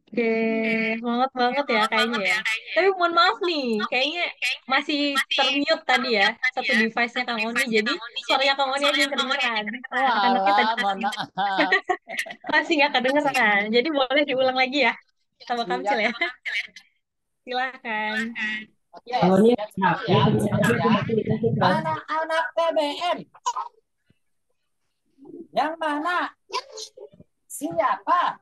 Oke, semangat banget ya kayaknya ya. Tapi mohon maaf nih, kayaknya masih termute tadi ya, satu device-nya Kang Oni. Jadi suaranya Kang Oni aja yang kedengeran. Anak-anaknya tadi Walah, mohon maaf. masih nggak kedengeran. Jadi boleh diulang lagi ya, sama Kamcil Siap. ya. Silakan. Oke, Awalnya siap sekali ya, simak ya. Mana anak TBM? Yang mana? Siapa?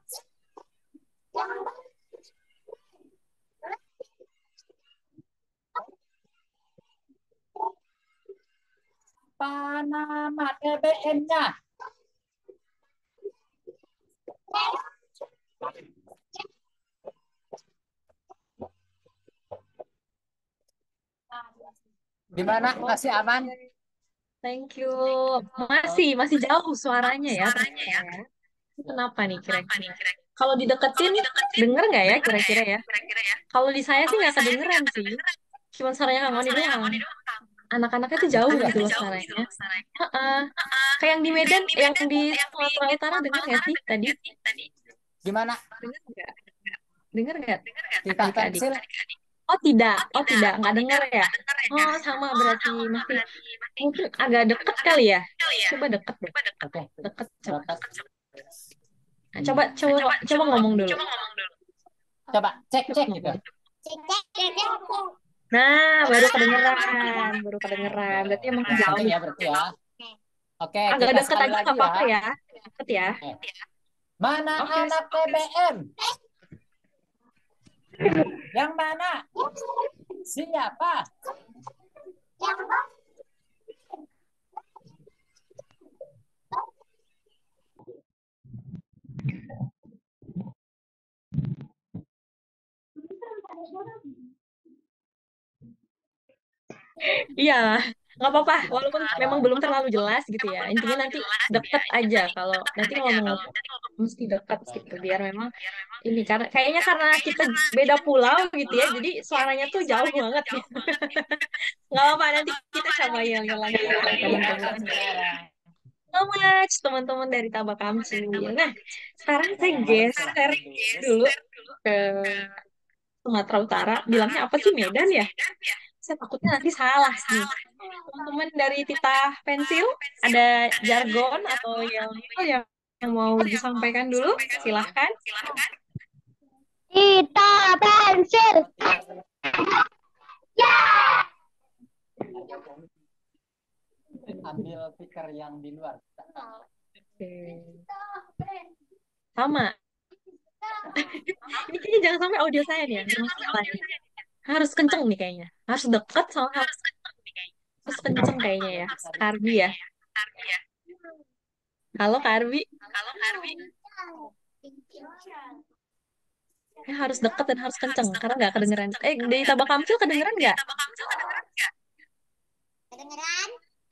Apa nama TBM-nya? Gimana? Masih aman? Thank you. Masih jauh suaranya ya ternyata ya. Kenapa nih kira-kira? Kalau dideketin, denger nggak ya kira-kira ya? Kalau di saya sih nggak kedengeran sih. Cuman suaranya Kang Oni doang. Anak-anaknya tuh jauh gitu loh suaranya. Heeh. Kayak yang di Medan, yang di Sumatera Utara denger nggak sih tadi? Gimana? Denger nggak? Denger nggak Titah adik-adik? pensil? Oh tidak, nggak denger ya? Oh sama berarti masih mungkin agak deket kali ya. Coba deket deh, Oke, deket coba. protes. Nah, coba coba coba ngomong dulu. Coba cek Coba cek gitu. ngomong. Nah, baru kedengeran. Berarti emang Testing jauh. ya berarti ya. Oke, Agak kita deket sekali aja lagi nggak ya. apa-apa ya. Deket ya. Oke. Mana Oke. anak TBM? Yang mana? Siapa? Iya, nggak apa-apa. Walaupun memang belum terlalu jelas gitu ya. Intinya nanti deket aja. Kalau nanti ngomong-ngomong mesti deket gitu. Biar memang ini karena kita beda pulau gitu ya. Jadi suaranya tuh jauh banget. Nggak apa-apa. Nanti kita coba yel-yel lagi ya teman-teman. So much teman-teman dari Tabak Kamsi. Nah, sekarang saya Mari geser silahkan dulu. dulu ke Sumatera Utara. Bilangnya apa sih Medan ya? Saya takutnya nanti salah nih. Teman-teman dari Titah Pensil, ada jargon atau yang mau disampaikan dulu? Silahkan. Kita pensil. Ambil speaker yang di luar. Oke. Sama. Ini kayaknya jangan sampai audio saya nih yang bermasalah nih. Harus kenceng nih kayaknya. Harus dekat sama harus kenceng kayaknya ya. Karbi ya. Halo Karbi. Harus dekat dan harus kenceng karena nggak kedengeran. Di Tabak Kamsil kedengeran nggak?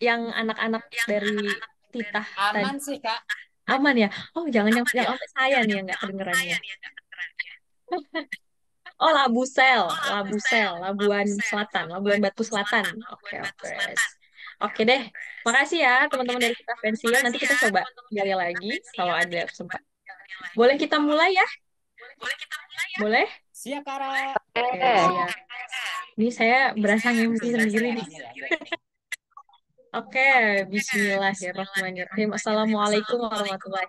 Yang anak-anak dari Titah tadi Aman sih Kak. aman ya? Oh jangan yang sampai saya nih yang nggak kedengerannya. Oh Labusel, Labuan Selatan, Labuan Batu Selatan. Oke oke. Oke deh. Makasih ya teman-teman dari Titah Pensil. Nanti kita coba gali lagi kalau ada kesempatan. Boleh kita mulai ya? Boleh? Siap Kak. Oke, siap. Ini saya berasa ngimpi sendiri nih. Oke, Bismillahirrahmanirrahim. Assalamualaikum warahmatullahi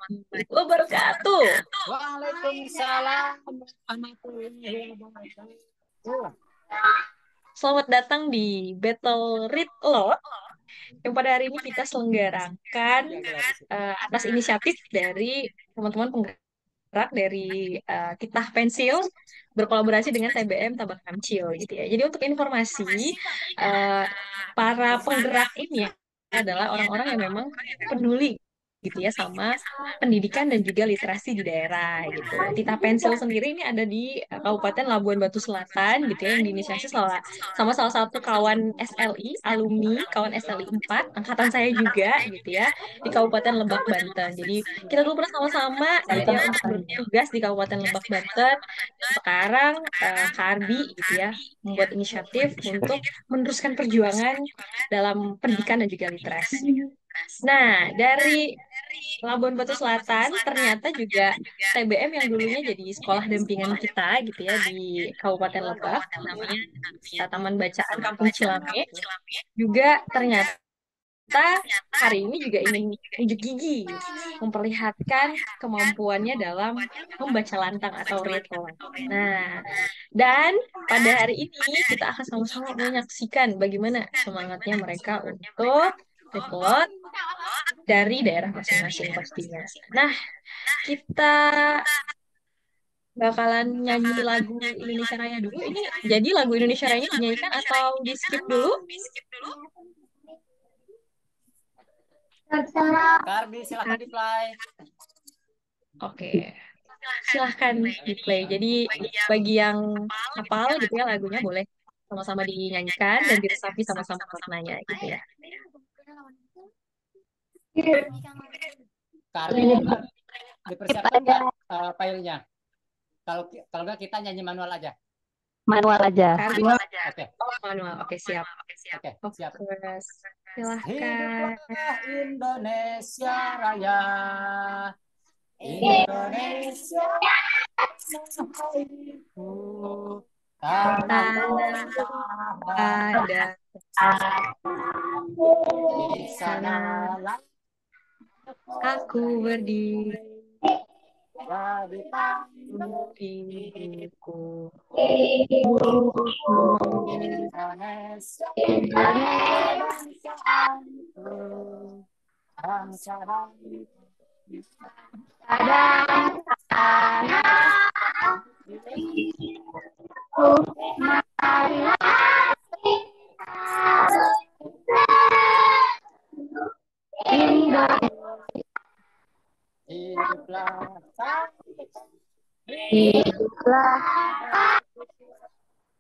wabarakatuh. Waalaikumsalam warahmatullahi wabarakatuh. Selamat datang di Battle Read Lot yang pada hari ini kita selenggarakan atas inisiatif dari teman-teman penggerak dari Titah Pensil berkolaborasi dengan TBM Tabak Kamcil gitu ya. Jadi untuk informasi, eh, para penggerak ini adalah orang-orang yang memang peduli gitu ya sama pendidikan dan juga literasi di daerah gitu. Tita Pensil sendiri ini ada di Kabupaten Labuan Batu Selatan gitu ya yang diinisiasi sama salah satu kawan SLI, alumni kawan SLI 4 angkatan saya juga gitu ya di Kabupaten Lebak Banten. Jadi kita dulu pernah sama-sama gitu ya untuk bertugas di Kabupaten Lebak Banten. Dan sekarang Kak Arbi gitu ya membuat inisiatif untuk meneruskan perjuangan dalam pendidikan dan juga literasi. Nah, dari Labuan Batu Selatan ternyata juga TBM yang dulunya jadi sekolah dampingan kita gitu ya di Kabupaten Lebak, namanya Taman Bacaan Kampung Cilame, juga ternyata hari ini juga ingin unjuk gigi, memperlihatkan kemampuannya dalam membaca lantang atau read aloud. Nah, dan pada hari ini kita akan sama-sama menyaksikan bagaimana semangatnya mereka untuk read aloud dari daerah masing-masing pastinya. Nah, kita bakalan nyanyi lagu Indonesia Raya dulu. Ini jadi lagu Indonesia Raya ini dinyanyikan atau di skip dulu? Terserah. Karbi, silakan di play. Oke, silahkan di play. Jadi bagi yang hafal gitu ya lagunya boleh sama-sama dinyanyikan dan diresapi sama-sama maknanya gitu ya. Karbi, dipersiapkan nggak filenya? Kalau nggak kita nyanyi manual aja. Manual aja. Karbi, Oke, manual. Oke, siap. oke, siap. Terus, silahkan. Hiduplah Indonesia Raya. Indonesia Rahayu. Tanah Ada di sana aku berdiri jadi hidupku. Indonesia bangsa hiduplah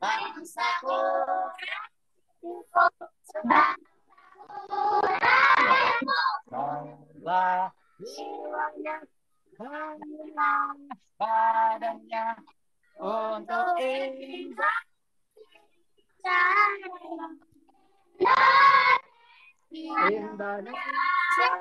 bangsaku bangga jiwanya bangunlah badannya untuk Indonesia Indonesia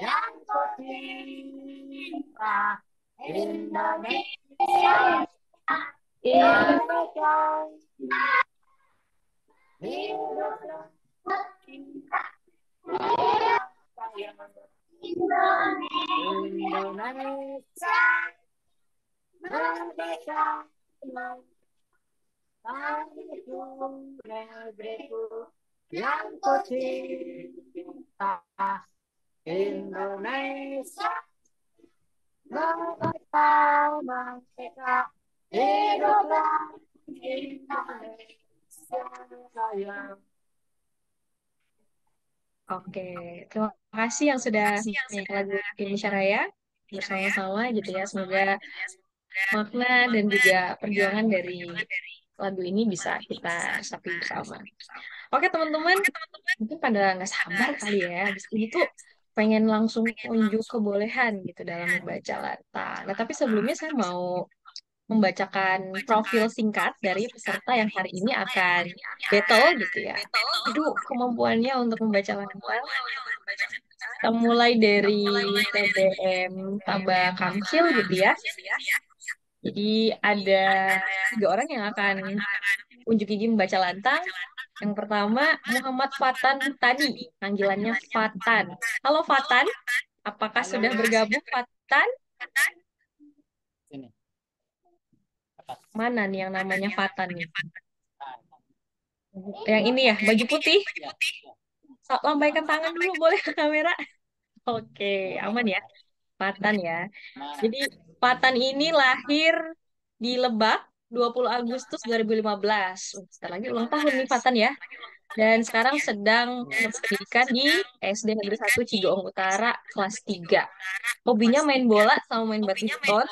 yang ku cinta Indonesia Indonesia merdeka negeriku yang ku cinta Indonesia merdeka merdeka hiduplah Indonesia sayang. Oke, terima kasih yang sudah nyanyi lagu Indonesia Raya bersama-sama gitu ya. Semoga makna dan juga perjuangan dari lagu ini bisa kita sapi bersama. Oke teman-teman, mungkin pada nggak sabar kali ya. Habis ini tuh pengen langsung unjuk kebolehan gitu dalam membaca lantang. Nah, tapi sebelumnya saya mau membacakan profil singkat dari peserta yang hari ini akan battle gitu ya. Aduh, kemampuannya untuk membaca lantang. Kita mulai dari TBM Taba Kamsil gitu ya. Jadi ada 3 orang yang akan unjuk gigi membaca lantang. Yang pertama, Muhammad Fatan tadi, panggilannya Fatan. Halo Fatan, apakah Halo. sudah bergabung Fatan? Sini. Mana nih yang namanya Fatan nih? Yang ini ya, baju putih. Ya. Lambaikan tangan dulu boleh ke kamera? Oke, aman ya. Fatan ya. Nah, Jadi Fatan ini lahir di Lebak 20 Agustus 2015. Sebentar lagi ulang tahun nih Fatan ya. Dan sekarang sedang menempuh pendidikan di SD Negeri 1 Cigoong Utara kelas 3. Hobinya main bola sama main badminton.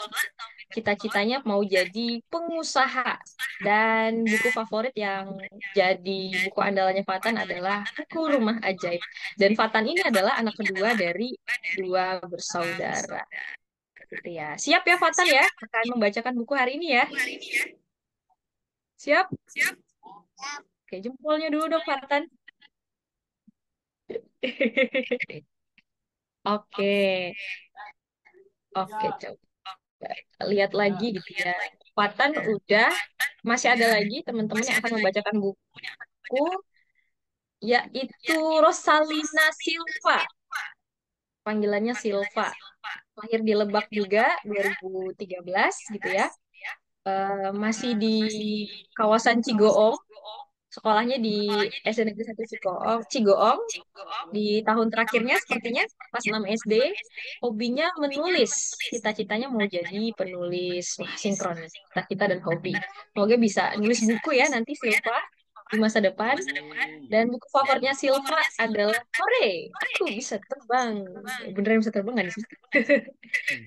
Cita-citanya mau jadi pengusaha. Dan buku favorit yang jadi buku andalannya Fatan adalah buku Rumah Ajaib. Dan Fatan ini adalah anak kedua dari 2 bersaudara. Gitu ya. Siap ya Fatan ya? Akan membacakan buku hari ini ya. Siap? Oke, jempolnya dulu dong, Fatan. Oke, oke, coba lihat lagi gitu ya. Fatan udah, masih ada lagi teman-teman yang akan membacakan buku, yaitu Rosalina Silva. Panggilannya Silva. Lahir di Lebak juga 2013 gitu ya. Masih di kawasan Cigoong. Sekolahnya di SD Negeri 1 Cigoong, Cigoong. Di tahun terakhirnya sepertinya pas 6 SD, hobinya menulis. Cita-citanya mau jadi penulis. Wah, sinkron nih. Cita-cita dan hobi. Semoga bisa nulis buku ya nanti Silva di masa depan. Dan buku favoritnya Silva adalah Hore, aku bisa terbang. Beneran bisa terbang nggak sih?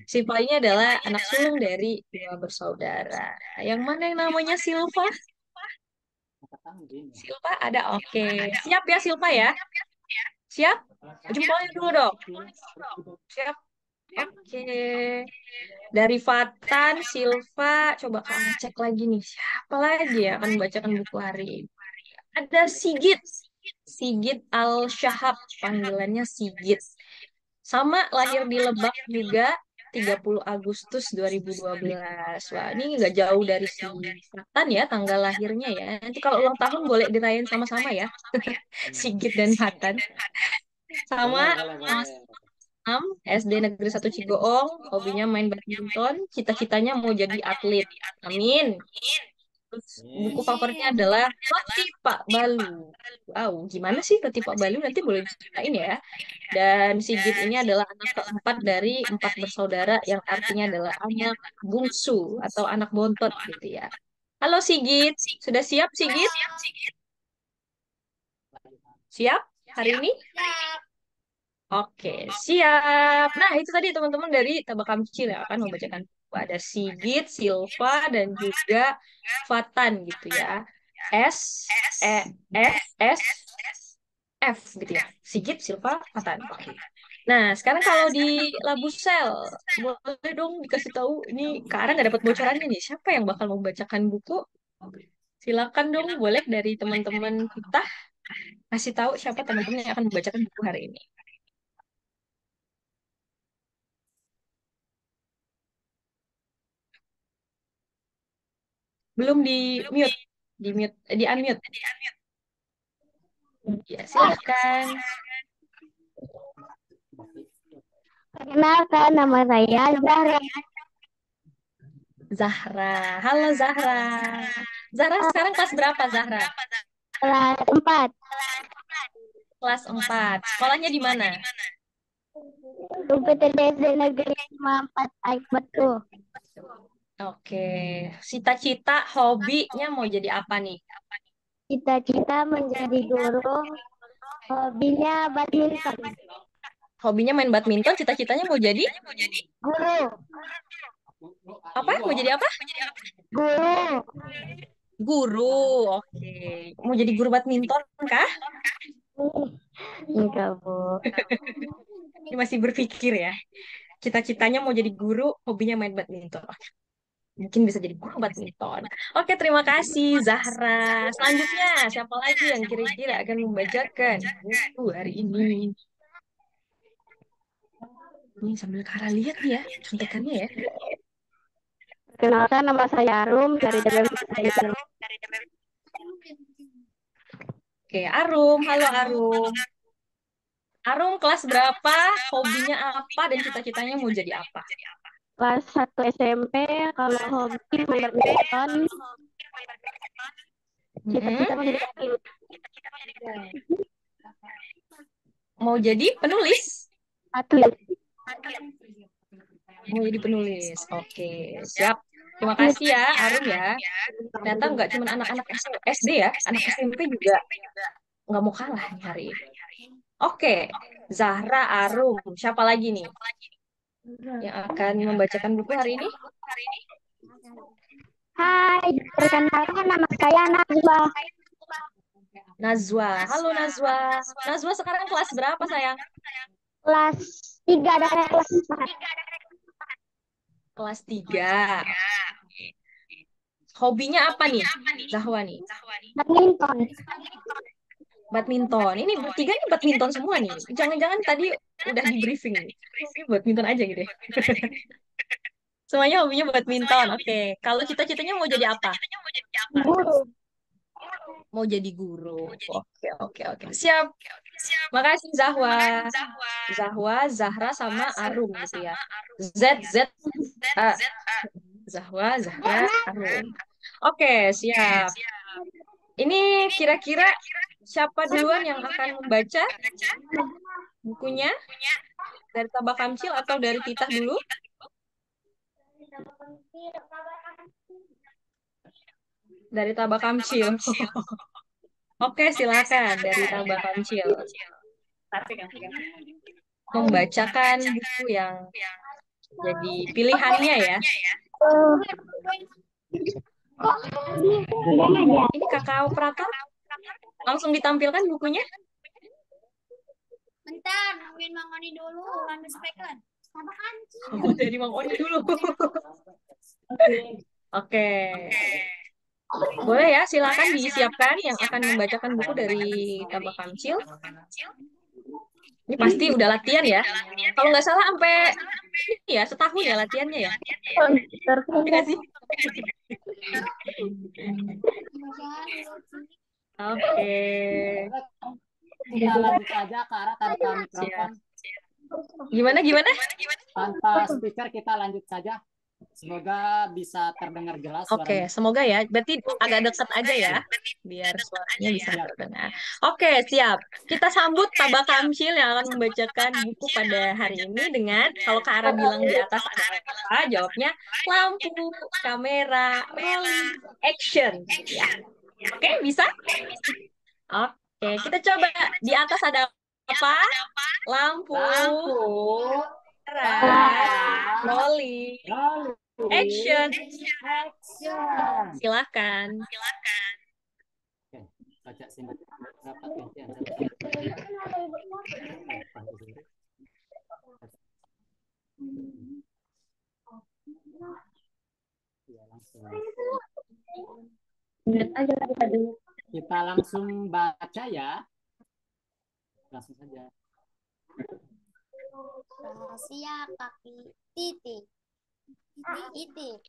Silva ini adalah anak sulung dari dua bersaudara. Yang mana yang namanya Silva? Silva ada, oke. Siap ya Silva ya? Siap? Jempolnya dulu dong. Siap? Oke. Dari Fatan, Silva, coba kamu cek lagi nih. Siapa lagi ya akan membacakan buku hari ini? Ada Sigit. Sigit Al-Syahab, panggilannya Sigit. Sama lahir di Lebak juga 30 Agustus 2012. Wah, ini nggak jauh dari si Fatan ya tanggal lahirnya ya. Nanti kalau ulang tahun boleh dirayain sama-sama ya. Sigit dan Fatan. Sama kelas 6 SD Negeri 1 Cigoong, hobinya main badminton, cita-citanya mau jadi atlet. Amin. Terus buku favoritnya adalah Roti Pak Balu. Wow, gimana sih Roti Pak Balu? Nanti boleh diceritain ya. Dan Sigit ini adalah anak keempat dari 4 bersaudara yang artinya adalah anak bungsu atau anak bontot gitu ya. Halo Sigit, sudah siap Sigit? Siap hari ini? Oke, siap. Nah, itu tadi teman-teman dari Tabakam Kecil yang akan membacakan buku. Ada Sigit, Silva, dan juga Fatan gitu ya. S, E, S, F gitu ya. Sigit, Silva, Fatan. Oke. Nah, sekarang kalau di Labusel, boleh dong dikasih tahu ini Kak Ara nggak dapat bocorannya nih. Siapa yang bakal membacakan buku? Silakan dong, boleh dari teman-teman kita kasih tahu siapa teman-teman yang akan membacakan buku hari ini. Belum di mute, di unmute. Ya, silahkan. Perkenalkan, nama saya Zahra. Zahra. Halo Zahra. Zahra sekarang kelas berapa Zahra? Kelas 4. Kelas 4. Sekolahnya di mana? Komputer SD Negeri 54 Aikbat tuh. Oke. Cita-cita hobinya mau jadi apa nih? Cita-cita menjadi guru, hobinya badminton. Hobinya main badminton, cita-citanya mau jadi Guru, apa? Mau jadi apa? guru. Guru. Oke. Mau jadi guru badminton kah? Enggak, Bu. Ini masih berpikir ya. Cita-citanya mau jadi guru, hobinya main badminton. Oke. Mungkin bisa jadi guru badminton. Oke, terima kasih Zahra. Selanjutnya, siapa lagi yang kira-kira akan membacakan buku hari ini? Ini sambil Kara lihat nih ya, contekannya ya. Perkenalkan, nama saya Arum dari DBM saya. Oke, Arum. Halo Arum. Arum kelas berapa? Hobinya apa? Dan cita-citanya mau jadi apa? Kelas 1 SMP, kalau hobi main badminton, cita-cita menjadi atlet. Mau jadi penulis? Atlet. Mau jadi penulis. Oke, siap. Terima kasih ya, Arum ya. Ternyata nggak cuma anak-anak SD ya, anak SMP juga nggak mau kalah nih hari ini. Oke, Zahra, Arum. Siapa lagi nih yang akan membacakan buku hari ini? Hai, perkenalkan nama saya Najwa. Nazwa. Halo Nazwa. Nazwa sekarang kelas berapa sayang? Kelas 3 dari kelas 4. Kelas 3. hobinya apa nih, Zahwa nih? Badminton. Badminton. Ini bertiga nih badminton semua nih. Jangan-jangan tadi udah di briefing nih. Ini badminton aja gitu ya. Semuanya hobinya badminton. Oke. Kalau cita-citanya mau jadi apa? Guru. Mau jadi guru. Oke, oke, oke. Siap. Makasih Zahwa. Zahwa, Zahra sama Arum gitu ya. Z, Z, A. Zahwa, Zahra, Arum. Oke, siap. Ini kira-kira siapa duluan yang akan membaca bukunya? Dari Tabak Kamcil atau dari Titah dulu? Dari Tabak Kamcil. Oke, silakan dari Tabak Kamcil. Membacakan buku yang jadi pilihannya ya. Ini Kakak operator langsung ditampilkan bukunya. Bentar, nungguin Mang Oni dulu. Lanjut speaker. Oh, dari Mang Oni dulu. Oke. Boleh ya, silakan disiapkan yang akan membacakan buku dari Tabak Kamcil. Ini pasti udah latihan ya. Kalau nggak salah sampai ini ya, setahun ya latihannya ya. Iya nggak sih? Oke. Kita lanjut aja ke arah tanpa mikrofon. Gimana? Tanpa speaker kita lanjut saja. Semoga bisa terdengar jelas Oke, suaranya. semoga ya. Berarti agak dekat aja ya, biar suaranya bisa terdengar. Oke, siap. Kita sambut Tabak Kamcil yang akan membacakan buku pada hari ini dengan, kalau Kak Ara bilang di atas ada apa, jawabnya lampu, kamera, rolling, action. Ya. Oke, bisa? Oke, kita coba. Di atas ada apa? Lampu, kamera, rolling, action. Silakan. Oke, baca sini. Rapat gantian. Ya, langsung. Kita langsung baca ya. Langsung saja. Rahasia kaki titik. Titik.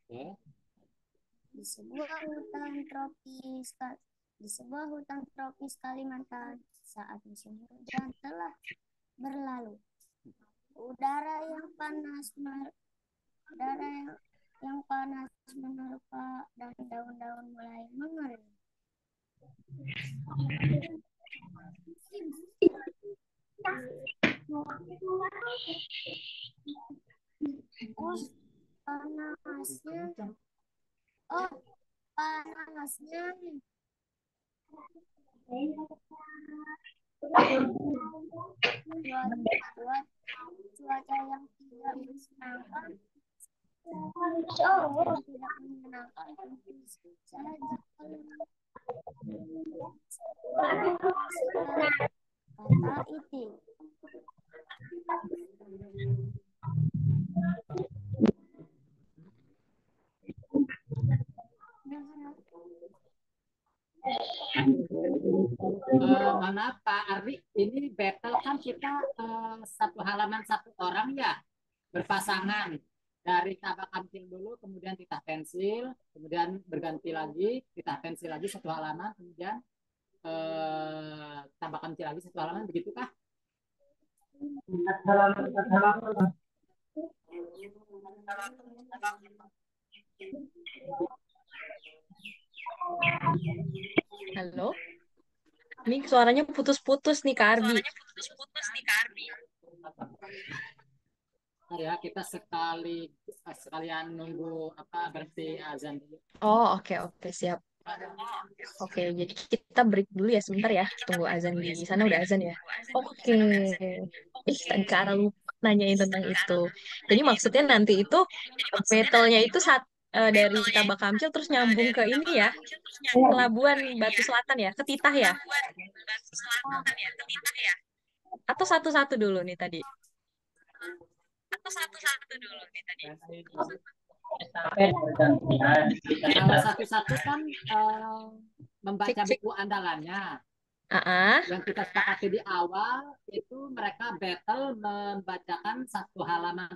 Oke. Di sebuah hutan tropis Kalimantan, saat musim hujan telah berlalu. Udara yang panas menerpa dan daun-daun mulai mengering. Panasnya. Buat cuaca yang tidak menyenangkan. Tidak menyenangkan tentu saja. Kata itu. Maaf Pak Ardi, ini battle kan kita satu halaman satu orang ya, berpasangan. Dari Tabak Kamcil dulu, kemudian Titah Pensil, kemudian berganti lagi, Titah Pensil lagi satu halaman, kemudian Tabak Kamcil lagi satu halaman, begitu kah? Halo? Ini suaranya putus-putus nih Kak Arbi. Nah ya, kita sekalian nunggu berhenti azan dulu. Oh, oke, siap. Oke, jadi kita break dulu ya sebentar ya. Tunggu azan di sana udah azan ya. Oke. Tadi Kak Ara lupa nanyain tentang itu. Jadi maksudnya nanti itu battle-nya itu dari Tabak Kamcil terus nyambung ke ini ya. Pelabuhan Batu Selatan ya, ke Titah ya. Atau satu-satu dulu nih tadi? Kalau satu-satu kan Cik, membaca cik. buku andalannya. Ah, Yang kita sepakati di awal itu mereka battle membacakan satu halaman.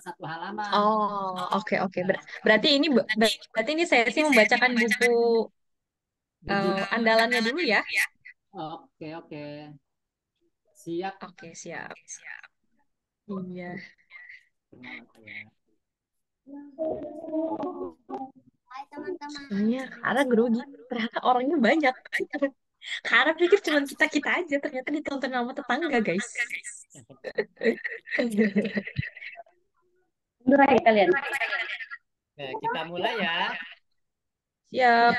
oh, oke, oke. Berarti ini berarti ini sesi membacakan buku Buku. andalannya dulu ya? Oke, oke. Siap. Oke, siap. Iya. Hai teman-teman, Soalnya sebelum karena grogi, ternyata orangnya banyak. Karena pikir cuma kita-kita aja, ternyata ditonton sama tetangga, guys. Durai kalian. Nah, kita mulai ya. Siap.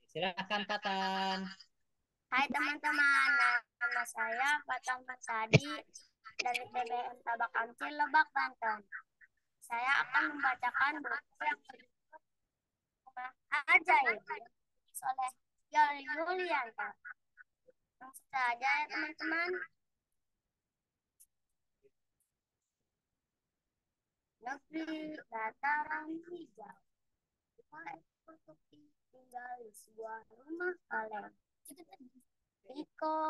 Silakan Patan. Hai teman-teman, nama saya Fatah Marsadi dari TBM Tabak Amcil, Lebak, Banten. Saya akan membacakan buku yang berjudul Rumah Ajaib ditulis oleh Yoli Yulianta. Langsung saja ya teman-teman. Negeri dataran hijau. Dua ekor kepi tinggal di sebuah rumah kaleng. Riko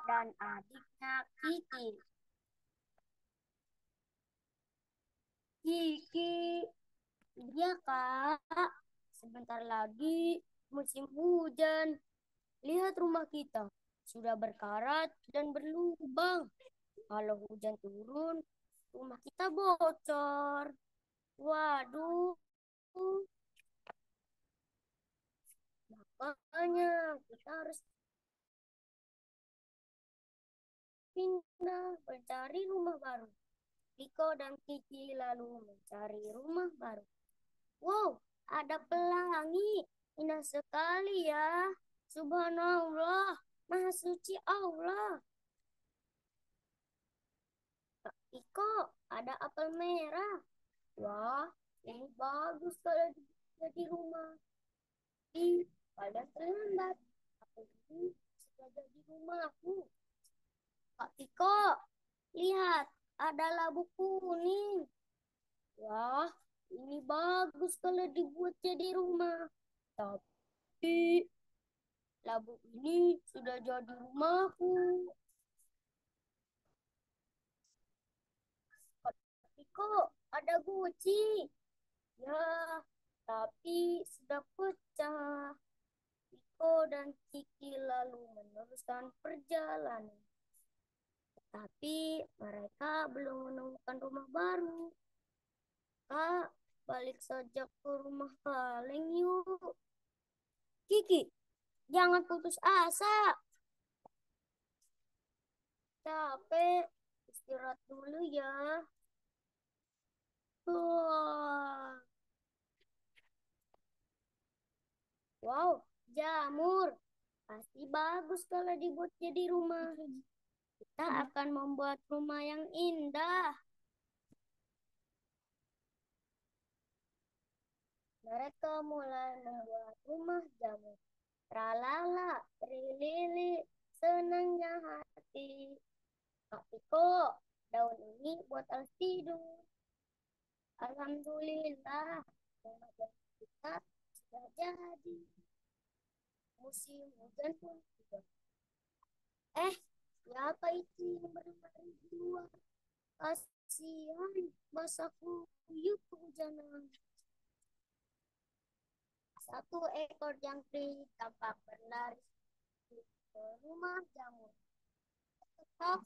dan adiknya Kiki. Kiki, iya kak. Sebentar lagi musim hujan. Lihat rumah kita. Sudah berkarat dan berlubang. Kalau hujan turun, rumah kita bocor. Waduh. Makanya kita harus pindah mencari rumah baru. Riko dan Kiki lalu mencari rumah baru. Wow, ada pelangi. Indah sekali ya. Subhanallah, Maha Suci Allah. Riko, ada apel merah. Wah, ini bagus kalau jadi rumah. Ih, pada terlambat. Apel ini sudah jadi rumahku. Kak Riko, lihat, ada labu kuning. Wah, ini bagus kalau dibuat jadi rumah. Tapi labu ini sudah jadi rumahku. Tapi kok ada guci? Ya, tapi sudah pecah. Iko dan Kiki lalu meneruskan perjalanan. Tetapi mereka belum menemukan rumah baru. Kak, balik saja ke rumah kaleng yuk. Kiki, jangan putus asa. Capek, istirahat dulu ya. Wah. Wow, jamur. Pasti bagus kalau dibuat jadi rumah. Kita akan membuat rumah yang indah. Mereka mulai membuat rumah jamur. Tralala, trilili, senangnya hati. Tapi kok daun ini buat alas tidur. Alhamdulillah, rumah jamur kita sudah jadi. Musim hujan pun tiba. Siapa itu yang berlari di luar? Kasihan, basah kuyup kehujanan. Satu ekor jangkrik tampak berlari ke rumah jamur. Tetap,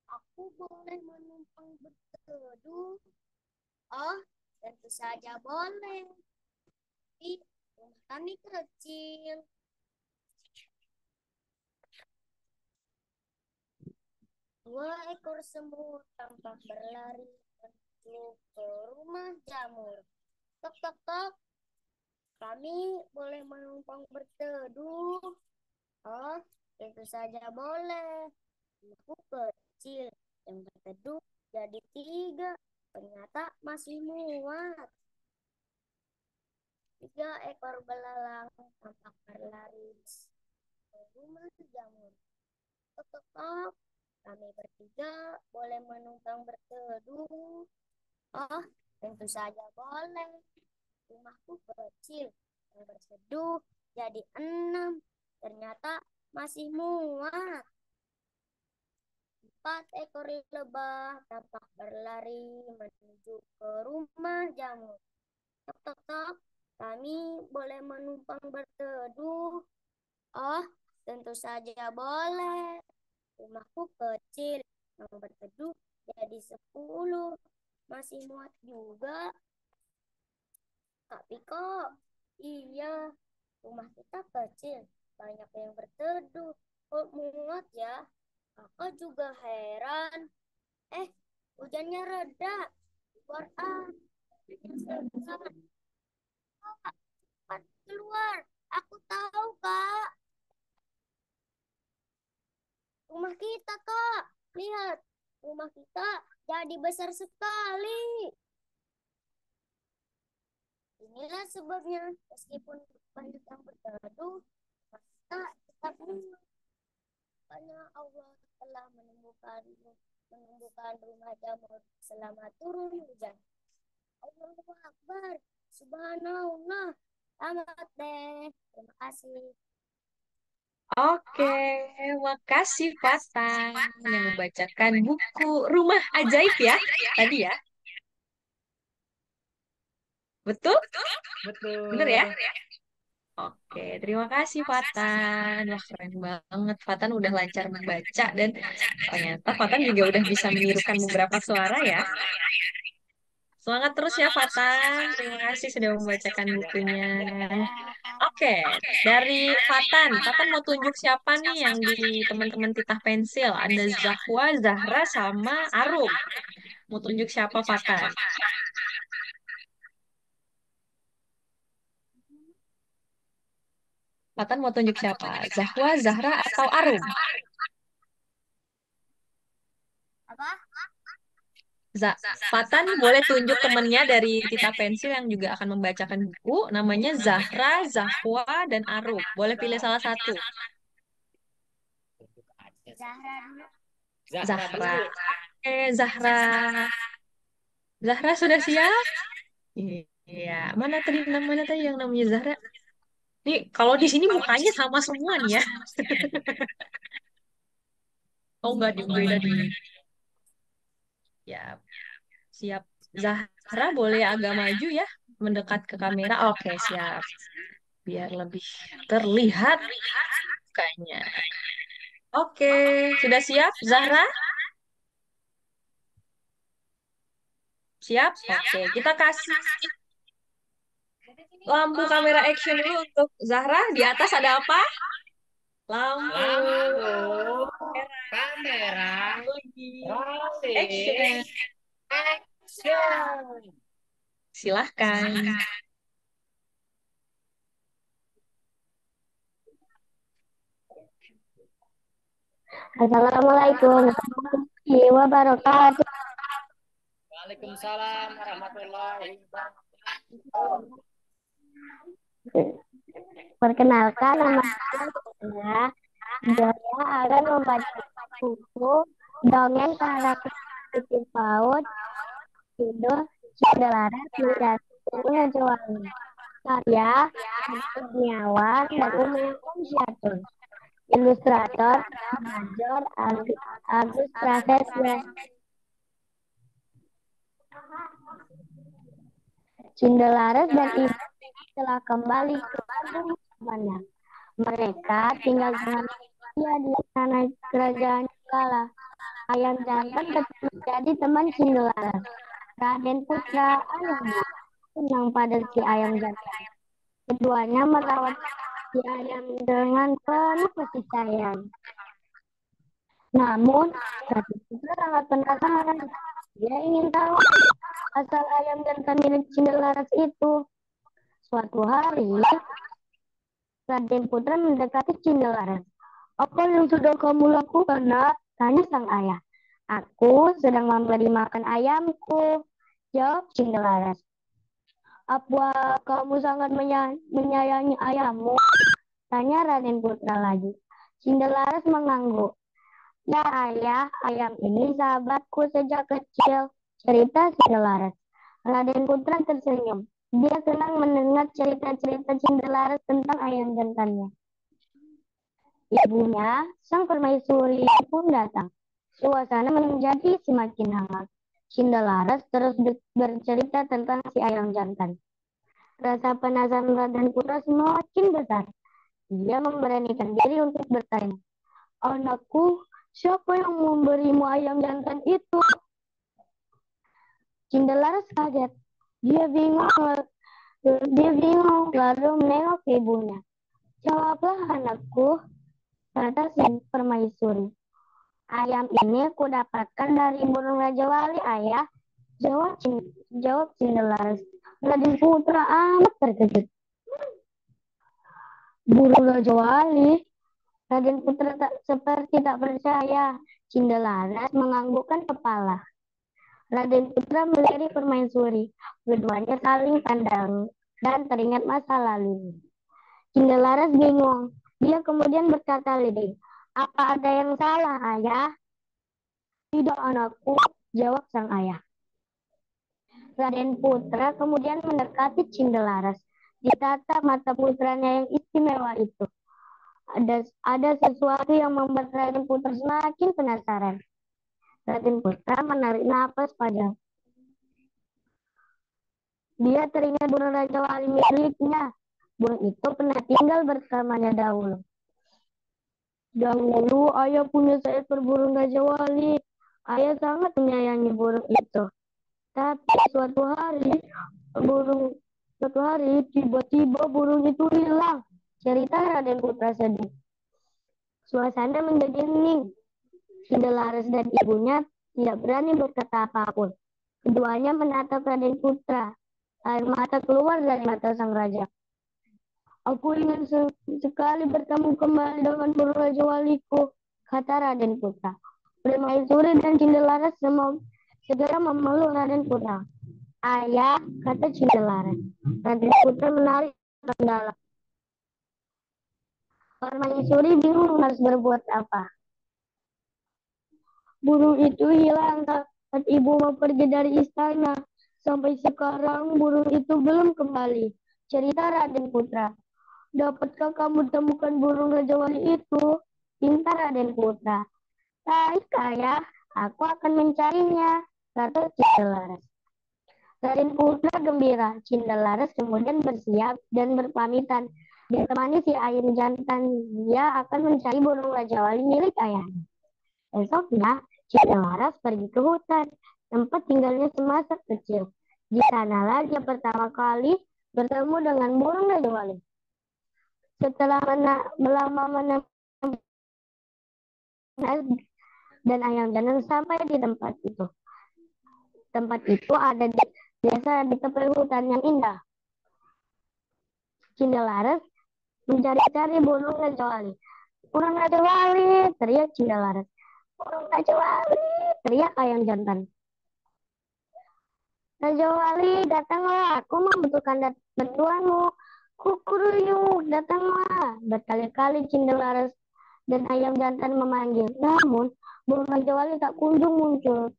aku boleh menumpang berteduh. Oh, tentu saja boleh. Tapi rumah kami kecil. Dua ekor semut tampak berlari menuju ke rumah jamur. Tok, tok, tok. Kami boleh menumpang berteduh. Oh, tentu saja boleh. Aku kecil yang berteduh jadi tiga. Ternyata masih muat. Tiga ekor belalang tampak berlari ke rumah jamur. Tok, tok, tok. Kami bertiga boleh menumpang berteduh. Oh, tentu saja boleh. Rumahku kecil, yang berteduh jadi 6. Ternyata masih muat. 4 ekor lebah tampak berlari menuju ke rumah jamur. Tok tok tok, kami boleh menumpang berteduh. Oh, tentu saja boleh. Rumahku kecil, yang berteduh jadi 10. Masih muat juga. Tapi kok, iya, rumah kita kecil, banyak yang berteduh. Kok muat ya? Kakak juga heran. Hujannya reda. Keluar ah. Cepat keluar. Aku tahu, Kak. Rumah kita, Kak. Lihat, rumah kita jadi besar sekali. Inilah sebabnya, meskipun banyak yang berteduh, kita tetap muat. Karena Allah telah menumbuhkan rumah jamur selama turun hujan. Allahu Akbar. Subhanallah. Tamat deh. Terima kasih. Oke, makasih Fatan yang membacakan buku Rumah Ajaib ya, tadi ya. Betul? Bener ya? Betul. Oke, terima kasih Fatan. Wah, keren banget. Fatan udah lancar membaca dan ternyata Fatan juga udah bisa menirukan beberapa suara ya. Semangat terus ya Fatan. Terima kasih sudah membacakan bukunya. Oke, dari Fatan. Fatan mau tunjuk siapa nih yang di teman-teman titah pensil? Ada Zahwa, Zahra, sama Arum. Mau tunjuk siapa Fatan? Fatan mau tunjuk siapa? Zahwa, Zahra, atau Arum? Apa? Fatan boleh tunjuk temennya dari Tita Pensil yang juga akan membacakan buku. Namanya Zahra, Zahwa, dan Arum. Boleh pilih salah satu. Zahra dulu. Zahra Zahra. dulu. Oke, Zahra. Zahra sudah siap? Iya. Mana tadi yang namanya Zahra? Nih, kalau di sini mukanya sama semua nih ya. Oh, nggak beda di. Ya, siap. Zahra boleh agak maju ya, mendekat ke kamera. Oke, siap. Biar lebih terlihat mukanya. Oke, sudah siap, Zahra? Siap? Oke, kita kasih lampu kamera action dulu untuk Zahra. Di atas ada apa? Lampu. Lampu, kamera, Lagi. rolling, Action. action. Silahkan. Assalamualaikum warahmatullahi wabarakatuh. Waalaikumsalam warahmatullahi wabarakatuh. Perkenalkan, nama saya Joya akan membaca buku Dongeng Karakter Kecil Paut judul Cendelaras Mencari Pengecuali karya Kurniawan dan Umayyakum Syatun. Ilustrator Major Agus Prasetya. Cindelaras dan ibu telah kembali ke kampung halamannya. Mereka tinggal dengan dia di istana kerajaan kala. Ayam jantan tetap menjadi teman Cindelaras. Raden Putra ayamnya senang pada si ayam jantan. Keduanya merawat si ayam dengan penuh kasih sayang. Namun, Raden Putra sangat penasaran. Dia ingin tahu asal ayam jantan milik Cindelaras itu. Suatu hari, Raden Putra mendekati Cindelaras. Apa yang sudah kamu lakukan, nak? Tanya sang ayah. Aku sedang memberi makan ayamku, jawab Cindelaras. Apa kamu sangat menyayangi ayammu? Tanya Raden Putra lagi. Cindelaras mengangguk. Ya ayah, ayam ini sahabatku sejak kecil. Cerita Cindelaras. Raden Putra tersenyum. Dia senang mendengar cerita-cerita Cindelaras tentang ayam jantannya. Ibunya, sang permaisuri pun datang. Suasana menjadi semakin hangat. Cindelaras terus bercerita tentang si ayam jantan. Rasa penasaran Raden Putra semakin besar. Dia memberanikan diri untuk bertanya. Anakku, siapa yang memberimu ayam jantan itu? Cindelaras kaget. Dia bingung, lalu menengok ke ibunya. Jawablah anakku, kata si permaisuri. Ayam ini ku dapatkan dari burung Raja Wali, ayah. Jawab Cindelaras. Raden Putra amat terkejut. Burung Raja Wali? Raden Putra seperti tak percaya. Cindelaras menganggukkan kepala. Raden Putra melirik permaisuri. Keduanya saling pandang dan teringat masa lalu. Cindelaras bingung. Dia kemudian berkata lirih, apa ada yang salah, ayah? Tidak, anakku, jawab sang ayah. Raden Putra kemudian mendekati Cindelaras. Ditatap mata putranya yang istimewa itu. Ada sesuatu yang membuat Raden Putra semakin penasaran. Raden Putra menarik napas panjang. Dia teringat burung Raja Wali miliknya. Burung itu pernah tinggal bersamanya dahulu. Dahulu ayah punya seekor burung Raja Wali. Ayah sangat menyayangi burung itu. Tapi suatu hari tiba-tiba burung itu hilang. Cerita Raden Putra sedih. Suasana menjadi hening. Cindelaras dan ibunya tidak berani berkata apapun. Keduanya menatap Raden Putra. Air mata keluar dari mata sang raja. Aku ingin sekali bertemu kembali dengan burung Raja Waliku, kata Raden Putra. Permaisuri dan Cindelaras segera memeluk Raden Putra. Ayah, kata Cindelaras. Raden Putra menarik dalam. Permaisuri bingung harus berbuat apa. Burung itu hilang saat ibu mau pergi dari istana. Sampai sekarang burung itu belum kembali. Cerita Raden Putra. Dapatkah kamu temukan burung Raja Wali itu? Pinta Raden Putra. Baik, ayah. Aku akan mencarinya, kata Cindelaras. Raden Putra gembira. Cindelaras kemudian bersiap dan berpamitan. Ditemani si ayam jantan, dia akan mencari burung Raja Wali milik ayahnya. Esoknya, Cindelaras pergi ke hutan, tempat tinggalnya semasa kecil. Di sanalah dia pertama kali bertemu dengan burung Raja Wali. Setelah lama menemukan dan ayam jantan sampai di tempat itu. Tempat itu ada di desa di tepi hutan yang indah. Cindelaras mencari-cari burung Raja Wali. Burung Raja Wali, teriak Cindelaras. Burung Raja Wali, teriak ayam jantan. Raja Wali, datanglah. Aku membutuhkan bantuanmu. Kukuruyuk, datanglah. Berkali-kali Cindelaras dan ayam jantan memanggil. Namun, burung Raja Wali tak kunjung muncul.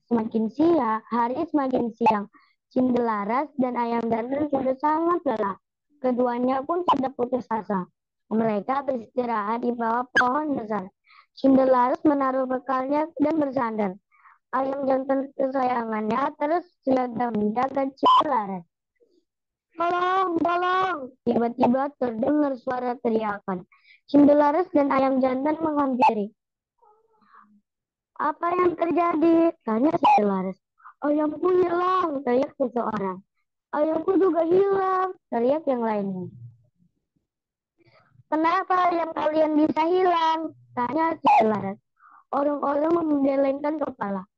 Hari semakin siang. Cindelaras dan ayam jantan sudah sangat lelah. Keduanya pun sudah putus asa. Mereka beristirahat di bawah pohon besar. Cindelaras menaruh bekalnya dan bersandar. Ayam jantan kesayangannya terus siaga menjaga Cindelaras. Tolong, tolong! Tiba-tiba terdengar suara teriakan. Cindelaras dan ayam jantan menghampiri. Apa yang terjadi? Tanya Cindelaras. Ayamku hilang, teriak seseorang. Ayamku juga hilang, teriak yang lainnya. Kenapa ayam kalian bisa hilang? Tanya Cindelaras. Orang-orang menggelengkan kepala.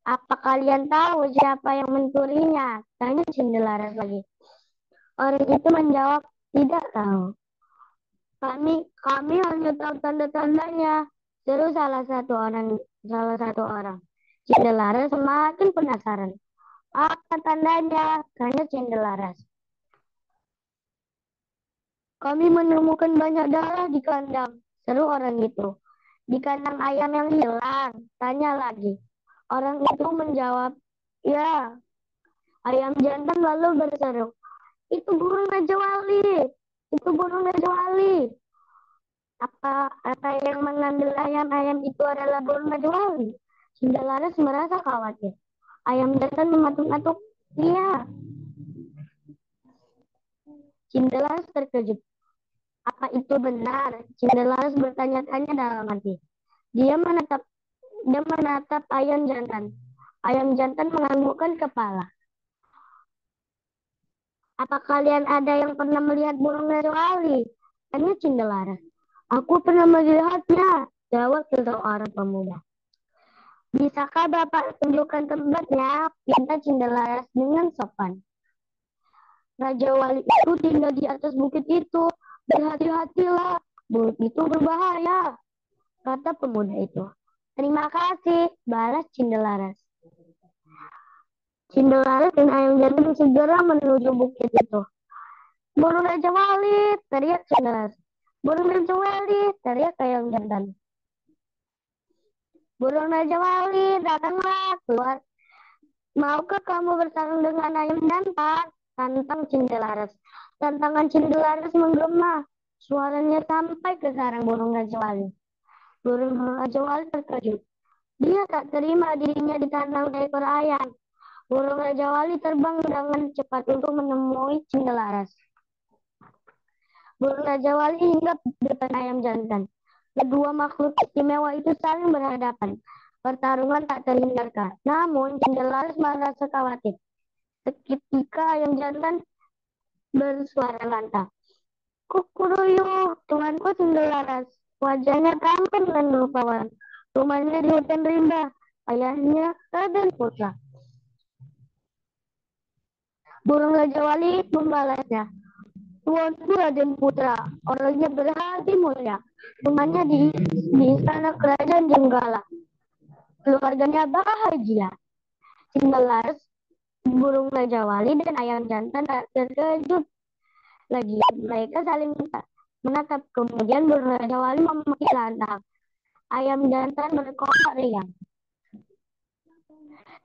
Apa kalian tahu siapa yang mencurinya? Tanya Cindelaras lagi. Orang itu menjawab, tidak tahu. Kami hanya tahu tanda-tandanya. Seru salah satu orang. Cindelaras semakin penasaran. Apa tandanya? Tanya Cindelaras. Kami menemukan banyak darah di kandang. Seru orang itu. Di kandang ayam yang hilang. Tanya lagi. Orang itu menjawab, ya. Ayam jantan lalu berseru, itu burung Raja Wali. Itu burung Raja Wali. Apa yang mengambil ayam-ayam itu adalah burung Raja Wali? Cinderlaras merasa khawatir. Ayam jantan mematuk-matuk, iya. Cinderlaras terkejut. Apa itu benar? Cinderlaras bertanya-tanya dalam hati. Dia menatap dia menatap ayam jantan. Ayam jantan menganggukkan kepala. Apa kalian ada yang pernah melihat burung Raja Wali? Tanya Cinderlaras. Aku pernah melihatnya, jawab seseorang pemuda. Bisakah Bapak tunjukkan tempatnya? Pinta Cinderlaras dengan sopan. Raja Wali itu tinggal di atas bukit itu. Berhati-hatilah, bukit itu berbahaya, kata pemuda itu. Terima kasih, balas Cinderlaras. Cinderlaras dan ayam jantan segera menuju bukit itu. Burung Raja Wali, teriak Cinderlaras. Burung Raja Wali, teriak ayam jantan. Burung Raja Wali, datanglah keluar. Maukah kamu bertarung dengan ayam jantan? Tantang Cinderlaras. Tantangan Cinderlaras menggema. Suaranya sampai ke sarang burung Raja Wali. Burung Raja Wali terkejut. Dia tak terima dirinya ditantang seekor ayam. Burung Raja Wali terbang dengan cepat untuk menemui Cinderlaras. Burung Raja Wali hinggap di depan ayam jantan. Kedua makhluk istimewa itu saling berhadapan. Pertarungan tak terhindarkan. Namun, Cinderlaras merasa khawatir. Seketika ayam jantan bersuara lantang. Kukuruyuh, tuanku Cinderlaras. Wajahnya tampan dan rupawan. Rumahnya di hutan rimba. Ayahnya Raden Putra. Burung Raja Wali membalasnya. Tuanku Raden Putra, orangnya berhati mulia. Rumahnya di istana kerajaan Jenggala. Keluarganya bahagia. Cinderlaras, burung Raja Wali dan ayam jantan tak terkejut lagi. Mereka saling menatap. Kemudian burung Raja Wali memakai lantang. Ayam jantan berkokok riang.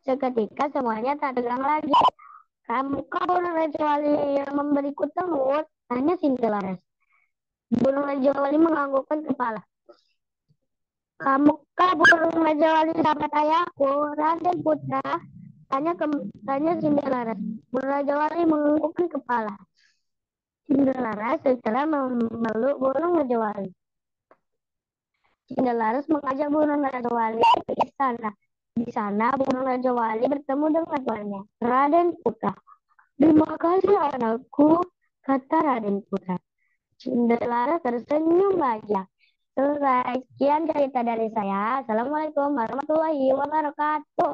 Seketika semuanya tak tegang lagi. Kamukah burung Raja Wali yang memberiku telur? Tanya Cinderlaras. Burung Raja Wali menganggukkan kepala. Kamukah burung Raja Wali sahabat ayahku? Raden Putra? Tanya Cinderlaras. Burung Raja Wali menganggukkan kepala. Cinderlaras setelah memeluk burung Raja Wali. Cinderlaras mengajak burung Raja Wali ke istana. Di sana burung Raja Wali bertemu dengan tuannya, Raden Putra. Terima kasih anakku, kata Raden Putra. Cinderlaras tersenyum bahagia. Selesai. Sekian cerita dari saya. Assalamualaikum warahmatullahi wabarakatuh.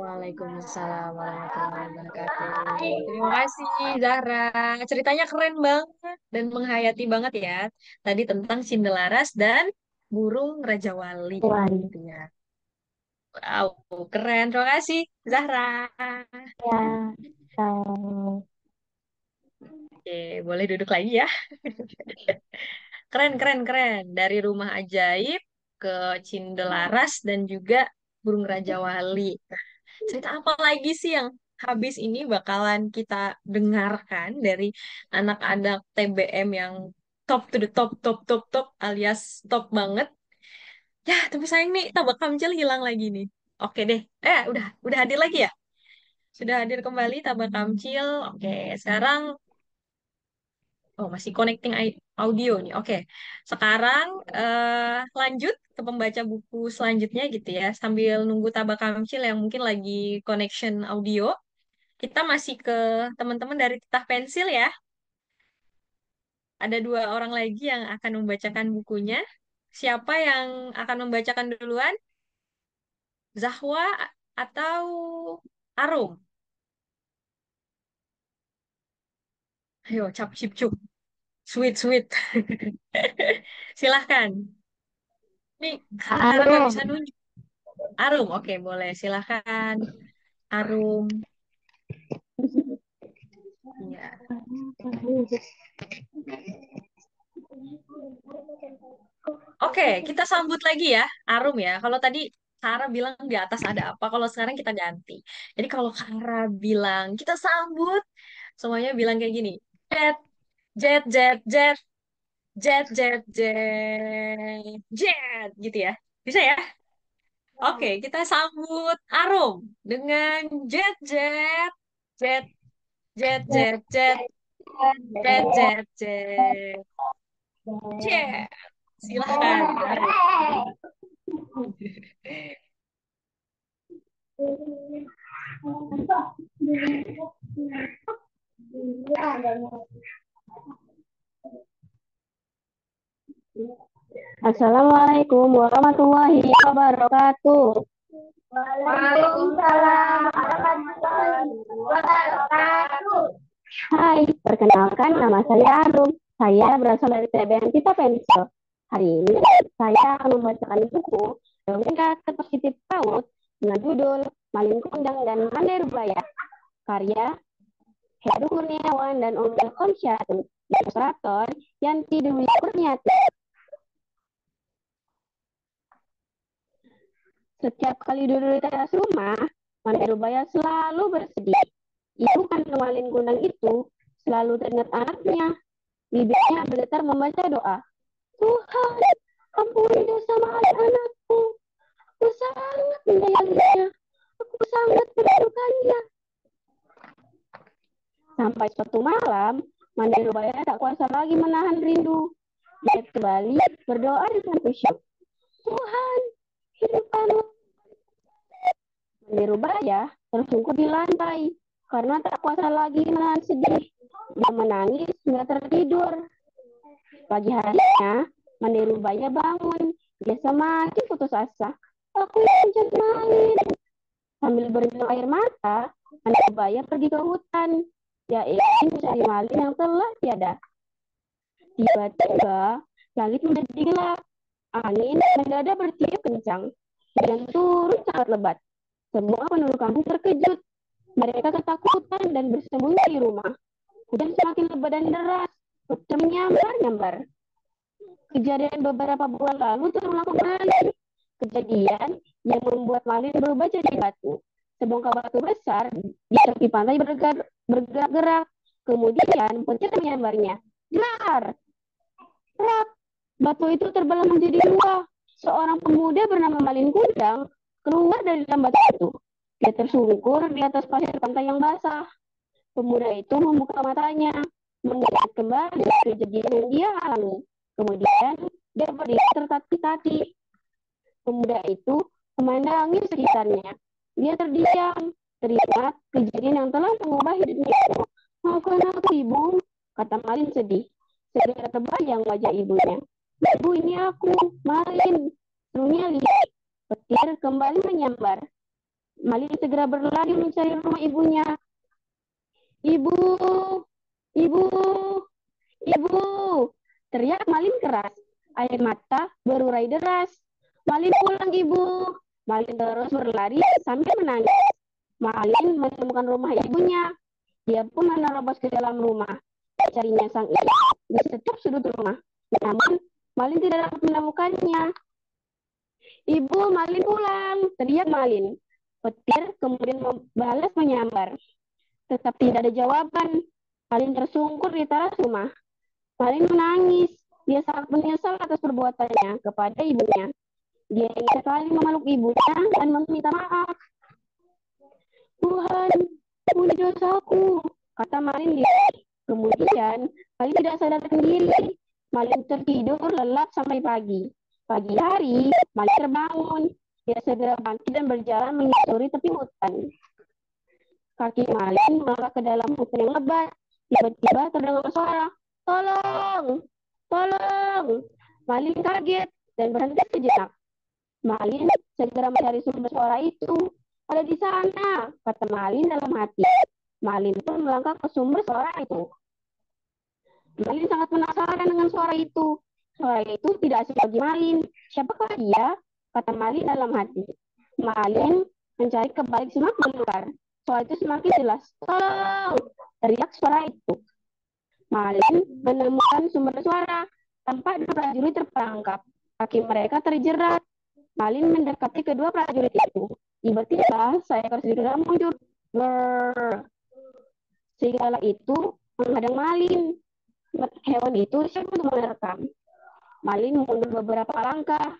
Waalaikumsalam warahmatullahi wabarakatuh. Terima kasih, Zahra. Ceritanya keren banget dan menghayati banget ya. Tadi tentang Cinderlaras dan burung Raja Wali Wali. gitu ya. Wow, keren. Terima kasih, Zahra. Ya. eh, Oke, boleh duduk lagi ya. Keren, keren, keren. Dari Rumah Ajaib ke Cinderlaras dan juga Burung Raja Wali. Cerita apa lagi sih yang habis ini bakalan kita dengarkan dari anak-anak TBM yang top to the top, top, top, top alias top banget. Ya, tapi sayang nih, Tabak Kamjel hilang lagi nih. Oke deh. Udah hadir lagi ya? Sudah hadir kembali Tabak Kamcil. Oke, sekarang masih connecting audio nih. Oke. Sekarang lanjut ke pembaca buku selanjutnya gitu ya. Sambil nunggu Tabak Kamcil yang mungkin lagi connection audio. Kita masih ke teman-teman dari Titah Pensil ya. Ada dua orang lagi yang akan membacakan bukunya. Siapa yang akan membacakan duluan? Zahwa atau Arum? Ayo, cap cip cup. Sweet, sweet. Silahkan. Nih, karena nggak Arum. bisa nunjuk. Arum, oke, boleh. Silahkan. Arum. Iya. Oke, kita sambut lagi ya, Arum ya. Kalau tadi Kara bilang di atas ada apa, kalau sekarang kita ganti. Jadi kalau Kara bilang, kita sambut, semuanya bilang kayak gini. Jet, jet, jet, jet, jet, jet, jet, jet, gitu ya. Bisa ya? Oke, kita sambut Arum dengan jet, jet, jet, jet, jet, jet, jet, jet, jet, jet. Silahkan, Arum. Assalamualaikum warahmatullahi wabarakatuh. Waalaikumsalam warahmatullahi wabarakatuh. Hai, perkenalkan nama saya Arum. Saya berasal dari TBM Kita Pensil. Hari ini saya akan membacakan buku dongeng karakter positif PAUD dengan judul Malin Kundang dan Pandai Rubaya, karya Heru Kurniawan dan Unggal Komsyatun, ilustrator Yanti Dwi Kurniati. Setiap kali duduk di teras rumah, Pandai Rubaya selalu bersedih. Ibu kandung Malin Kundang itu selalu teringat anaknya. Bibirnya bergetar membaca doa. Tuhan, ampuni dosa Malin anakku. Aku sangat menyayanginya. Aku sangat merindukannya. Sampai suatu malam, Pandai Rubaya tak kuasa lagi menahan rindu. Dia kembali berdoa dengan khusyuk. Tuhan, hidupkanlah. Pandai Rubaya tersungkur di lantai karena tak kuasa lagi menahan sedih. Dia menangis hingga tertidur. Pagi harinya, Pandai Rubaya bangun. Dia semakin putus asa. Aku ingin jadi Malin. Sambil berminum air mata, Pandai Rubaya pergi ke hutan. Dia ingin mencari Malin yang telah tiada. Tiba-tiba, langit menjadi gelap. Angin mendadak bertiup kencang. Dan turun sangat lebat. Semua penduduk kampung terkejut. Mereka ketakutan dan bersembunyi di rumah. Hujan semakin lebat dan deras. Hujan menyambar-nyambar. Kejadian beberapa bulan lalu terulang kembali. Kejadian yang membuat Malin berubah jadi batu. Sebongkah batu besar di tepi pantai bergerak-gerak. Kemudian petir menyambarnya. Dar! Rak! Batu itu terbelah menjadi dua. Seorang pemuda bernama Malin Kundang keluar dari dalam batu itu. Dia tersungkur di atas pasir pantai yang basah. Pemuda itu membuka matanya, mengingat kembali kejadian yang dia alami. Kemudian dia berdiri tertatih-tatih. Pemuda itu memandangi sekitarnya. Dia terdiam, teringat kejadian yang telah mengubah hidupnya. Maafkan aku, Ibu, kata Malin sedih. Segera terbayang wajah ibunya. Ibu, ini aku, Malin. Serunya lihat. Petir kembali menyambar. Malin segera berlari mencari rumah ibunya. Ibu, ibu, ibu, teriak Malin keras. Air mata berurai deras. Malin pulang, Ibu. Malin terus berlari sambil menangis. Malin menemukan rumah ibunya. Dia pun menerobos ke dalam rumah. Carinya sang ibu di setiap sudut rumah. Namun, Malin tidak dapat menemukannya. Ibu, Malin pulang, teriak Malin. Petir kemudian membalas menyambar. Tetap tidak ada jawaban. Malin tersungkur di teras rumah. Malin menangis. Dia sangat menyesal atas perbuatannya kepada ibunya. Dia ingin sekali memeluk ibunya dan meminta maaf. Tuhan, ampuni dosaku, kata Malin diri. Kemudian, Malin tidak sadarkan diri. Malin tertidur lelap sampai pagi. Pagi hari, Malin terbangun. Dia segera bangkit dan berjalan menyusuri tepi hutan. Kaki Malin melangkah ke dalam hutan yang lebat. Tiba-tiba terdengar suara, tolong, tolong. Malin kaget dan berhenti sejenak. Malin segera mencari sumber suara itu. Ada di sana, kata Malin dalam hati. Malin pun melangkah ke sumber suara itu. Malin sangat penasaran dengan suara itu. Suara itu tidak asing bagi Malin. Siapakah dia? Kata Malin dalam hati. Malin mencari ke balik semak belukar. Suara itu semakin jelas. Tolong! Teriak suara itu. Malin menemukan sumber suara. Tampak dua prajurit terperangkap. Kaki mereka terjerat. Malin mendekati kedua prajurit itu. Tiba-tiba seekor serigala muncul. Brrr. Serigala itu menghadang Malin. Hewan itu siap untuk menerkam. Malin mundur beberapa langkah.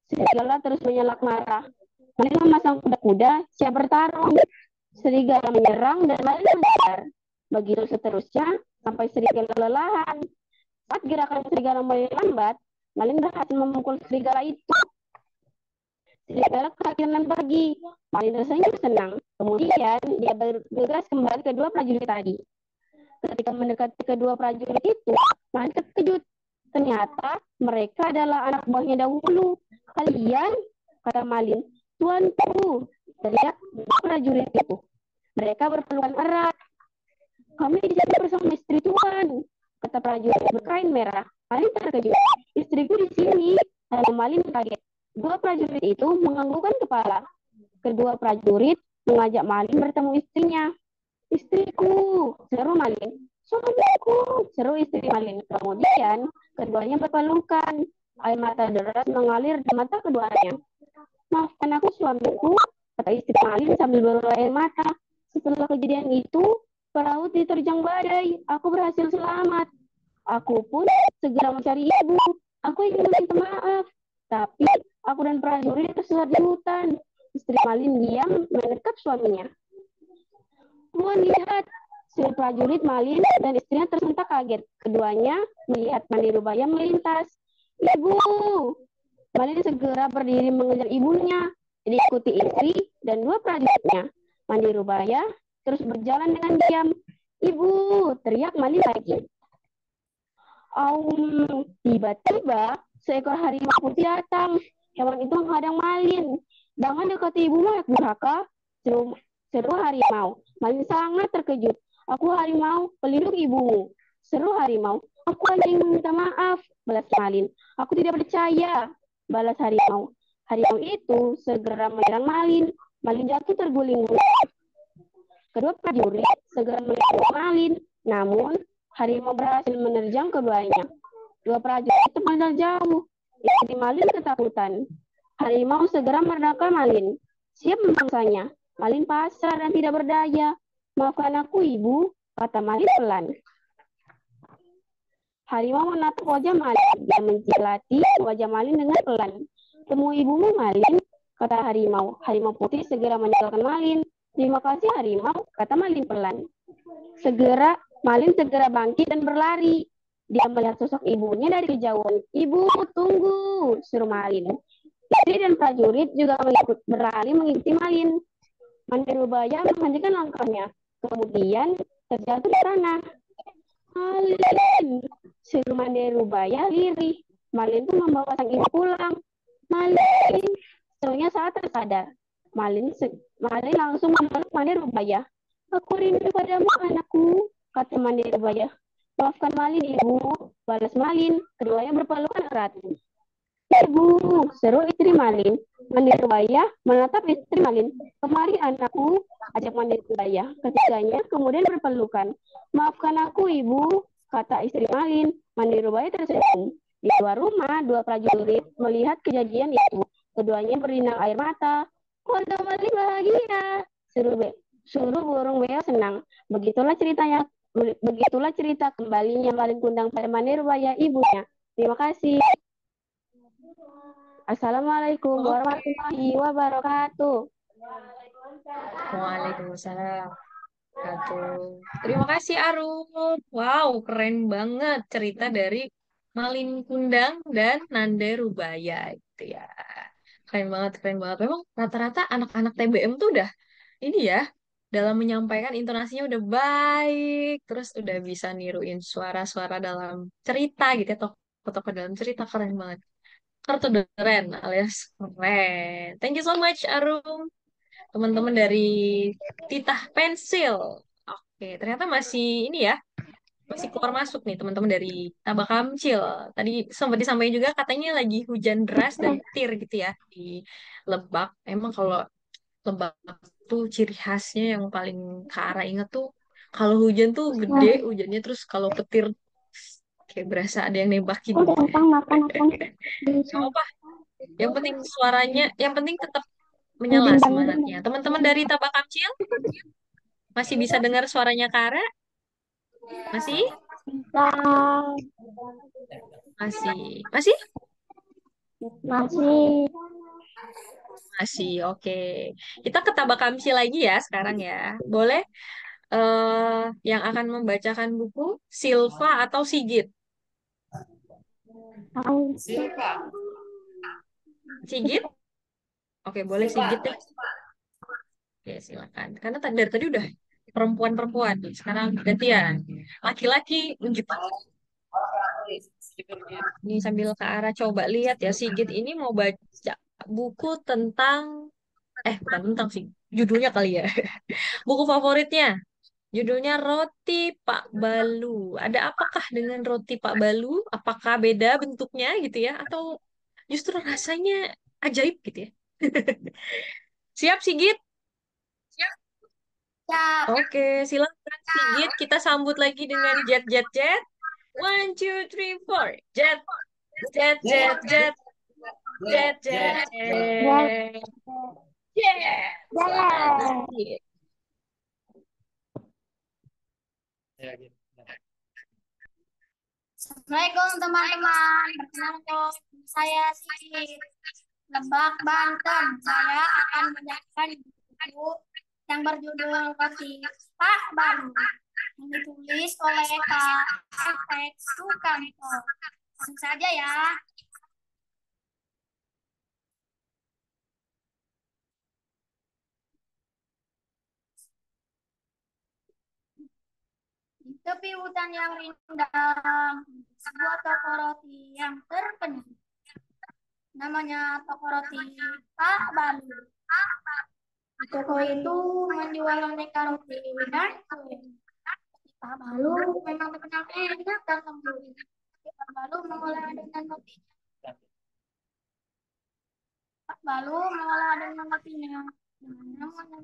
Serigala terus menyalak marah. Malin memasang kuda-kuda siap bertarung. Serigala menyerang dan Malin mengejar. Begitu seterusnya sampai serigala kelelahan. Saat gerakan serigala mulai lambat, Malin berhasil memukul serigala itu. Serigala kehakilan pergi. Malin rasanya senang. Kemudian dia bergegas kembali ke dua prajurit tadi. Ketika mendekati kedua prajurit itu, Malin terkejut. Ternyata mereka adalah anak buahnya dahulu. Kalian, kata Malin, tuanku, teriak prajurit itu. Mereka berpelukan erat. Kami di sini bersama istri tuan, kata prajurit berkain merah. Malin terkejut. Istriku di sini, karena Malin kaget. Dua prajurit itu menganggukkan kepala. Kedua prajurit mengajak Malin bertemu istrinya. Istriku, seru Malin. Suamiku, seru istri Malin. Kemudian keduanya berpelukan. Air mata deras mengalir di mata keduanya. Maafkan aku suamiku, kata istri Malin sambil beroleh air mata. Setelah kejadian itu, perahu diterjang badai. Aku berhasil selamat. Aku pun segera mencari ibu. Aku ingin meminta maaf. Tapi aku dan prajurit tersesat di hutan. Istri Malin diam menekap suaminya. Tuan lihat, si prajurit Malin dan istrinya tersentak kaget. Keduanya melihat Mandirubaya melintas. Ibu! Malin segera berdiri mengejar ibunya. Diikuti istri dan dua prajuritnya. Mandirubaya terus berjalan dengan diam. Ibu! Teriak Malin lagi. Tiba-tiba seekor harimau putih datang. Hewan itu menghadang Malin. Jangan dekati ibu mak durhaka, seru harimau. Malin sangat terkejut. Aku harimau, pelindung ibumu. Seru harimau. Aku hanya ingin meminta maaf, balas Malin. Aku tidak percaya, balas harimau. Harimau itu segera menyerang Malin. Malin jatuh terguling-guling. Kedua prajurit segera melindungi Malin. Namun, harimau berhasil menerjang keduanya. Dua prajurit itu mendarat jauh. Istri Malin ketakutan. Harimau segera menerkam Malin. Siap memangsanya. Malin pasrah dan tidak berdaya. Maafkan aku, ibu, kata Malin pelan. Harimau menatap wajah Malin. Dia mencilati wajah Malin dengan pelan. Temu ibumu, Malin, kata harimau. Harimau putih segera meninggalkan Malin. Terima kasih, harimau, kata Malin pelan. Malin segera bangkit dan berlari. Dia melihat sosok ibunya dari kejauhan. Ibu, tunggu, seru Malin. Istri dan prajurit juga berlari mengikuti Malin. Mandirubaya menghentikan langkahnya. Kemudian terjatuh di tanah. Malin, seru Mandirubaya lirih. Malin pun membawa sang ibu pulang. Malin, serunya saat tersadar. Malin langsung memeluk Mandirubaya. Aku rindu padamu, anakku, kata Mandirubaya. Maafkan Malin, ibu, balas Malin. Keduanya berpelukan erat. Ibu, seru istri Malin. Mandirubaya menatap istri Malin. Kemari anakku, ajak Mandirubaya. Ketiganya kemudian berpelukan. Maafkan aku, ibu, kata istri Malin. Mandirubaya tersenyum. Di luar rumah, dua prajurit melihat kejadian itu. Keduanya berlinang air mata. Keluarga Malin bahagia. Suruh burung beo senang. Begitulah cerita kembalinya Malin Kundang pada Mandirubaya ibunya. Terima kasih. Assalamualaikum warahmatullahi wabarakatuh. Waalaikumsalam. Terima kasih Arum. Wow, keren banget cerita dari Malin Kundang dan Nanda Rubaya itu ya. Keren banget, keren banget. Memang rata-rata anak-anak TBM tuh udah ini ya, dalam menyampaikan intonasinya udah baik, terus udah bisa niruin suara-suara dalam cerita gitu ya, tokoh-tokoh dalam cerita keren banget. Kartu keren alias keren. Thank you so much Arum. Teman-teman dari Titah Pensil. Oke, ternyata masih ini ya, masih keluar masuk nih teman-teman dari Tabak Kamcil. Tadi sempat disampaikan juga katanya lagi hujan deras dan petir gitu ya di Lebak. Emang kalau Lebak tuh ciri khasnya yang paling Kak Ara inget tuh kalau hujan tuh gede hujannya terus kalau petir Kayak berasa ada yang nembakin. Udah gampang makan akan bisa. Gak apa. Yang penting suaranya, yang penting tetap menyala Bintang semangatnya. Teman-teman dari Tabak Kamcil masih bisa dengar suaranya Kara? Masih? bintang Masih. Masih? masih. Masih. Oke. Kita ke Tabak Kamcil lagi ya sekarang ya. Boleh yang akan membacakan buku Silva atau Sigit? Aku Silva. Sigit? Oke, boleh Sigit deh. Oke, silakan. Karena dari tadi udah perempuan-perempuan. Sekarang gantian. Laki-laki unjuk. Ini sambil ke arah coba lihat ya. Sigit ini mau baca buku tentang, bukan tentang sih. Judulnya kali ya. Buku favoritnya. Judulnya Roti Pak Balu. Ada apakah dengan Roti Pak Balu? Apakah beda bentuknya gitu ya? Atau justru rasanya ajaib gitu ya? Siap, Sigit? Ya, Oke, silakan Sigit. Kita sambut lagi dengan Jet Jet Jet. One, two, three, four. Jet, jet, jet, jet, jet, jet, jet. Yeah, selamat Sigit. Ya, gitu. Assalamualaikum teman-teman. Perkenalkan, saya Siti Lebak, Banten. Saya akan membacakan buku yang berjudul Roti Pak Balu yang ditulis oleh Kak F.X. Sukamto. Langsung saja ya. Di tepi hutan yang rindang, sebuah toko roti yang terkenal. Namanya toko roti Pak Balu. Di toko itu menjual aneka roti dan kue. Pak Balu memang terkenal enak dan lembut. Pak Balu mengolah adonan rotinya. Pak Balu mengolah adonan rotinya dengan namun yang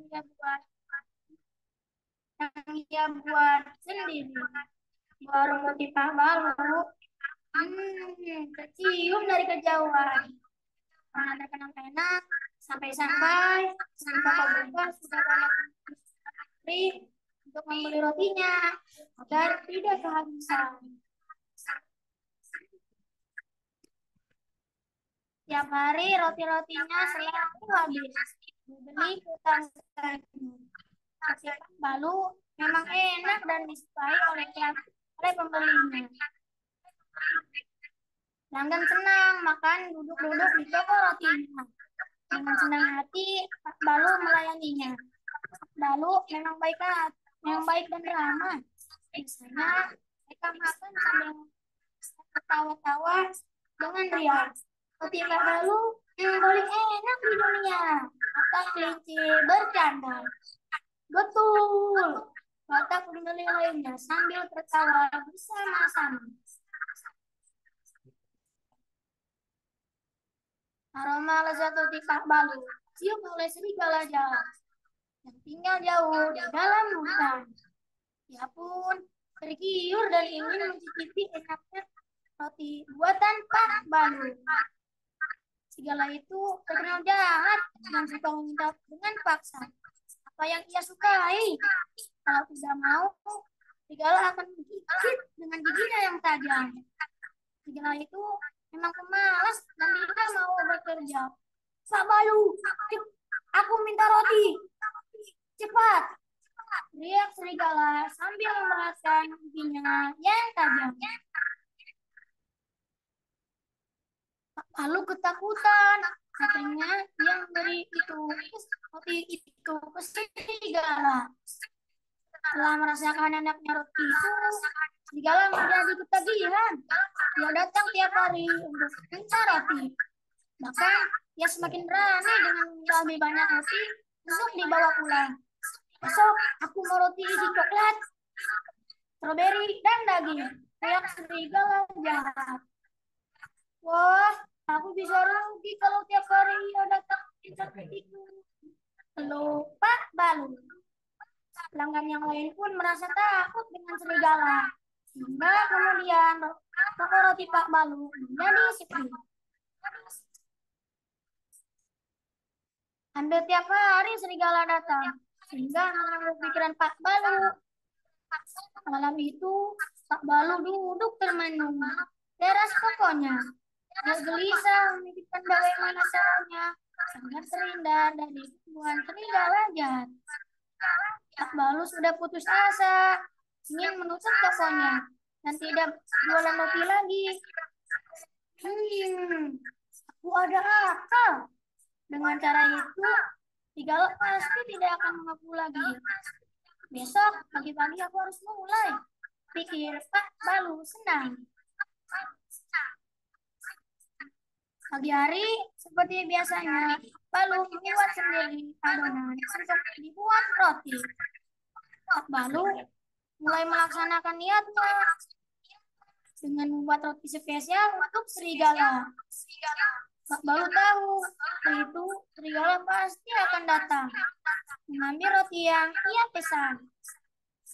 dia buat sendiri. Warung roti Pak Balu tercium dari kejauhan. Karena ada kenang enak, sampai-sampai sampai buka sudah banyak antri untuk membeli rotinya agar tidak kehabisan. Tiap hari roti-rotinya selalu habis. Dibeli ke tangga. Roti Pak Balu memang enak dan disukai oleh pembelinya. Pelanggan senang makan duduk-duduk di toko rotinya. Dengan senang hati, Pak Balu melayaninya. Pak Balu memang baik dan ramah. Biasanya mereka makan sambil ketawa-tawa dengan riang. Roti Pak Balu yang paling enak di dunia. Kata kelinci bercanda. Betul, kata pembeli lainnya sambil tertawa bersama-sama. Aroma lezat roti Pak Balu cium oleh serigala jalan yang tinggal jauh di dalam hutan. Dia pun tergiur dan ingin mencicipi enaknya roti buatan Pak Balu. Serigala itu terkenal jahat dan suka meminta dengan paksa apa yang ia sukai. Kalau tidak mau, serigala akan menggigit dengan giginya yang tajam. Serigala itu memang pemalas dan tidak mau bekerja. Pak Balu, aku minta roti. Cepat, teriak serigala sambil membalaskan giginya yang tajam. Pak Balu ketakutan. Katanya yang beri roti itu ke serigala. Setelah merasakan enaknya roti itu, serigala menjadi ketagihan. Dia datang tiap hari untuk minta roti. Bahkan dia semakin berani dengan lebih banyak roti untuk dibawa pulang. Besok aku mau roti isi coklat, stroberi, dan daging. Teriak serigala jahat. Wah, aku bisa rugi kalau tiap hari ia datang seperti itu. Lalu Pak Balu. Pelanggan yang lain pun merasa takut dengan serigala. Sehingga kemudian toko roti Pak Balu menjadi sepi. Hampir tiap hari serigala datang, sehingga mengganggu pikiran Pak Balu. Malam itu, Pak Balu duduk termenung teras tokonya. Dia gelisah memikirkan bagaimana caranya agar terhindar dari gangguan serigala jahat. Pak Balu sudah putus asa, ingin menutup tokonya dan tidak jualan roti lagi. Aku ada akal. Dengan cara itu, serigala pasti tidak akan mengaku lagi. Besok pagi-pagi aku harus mulai. Pikir Pak Balu senang. Pagi hari, seperti biasanya, Balu membuat sendiri adonan untuk dibuat roti. Pak Balu mulai melaksanakan niatnya dengan membuat roti spesial untuk serigala. Pak Balu tahu, hari itu serigala pasti akan datang mengambil roti yang ia pesan.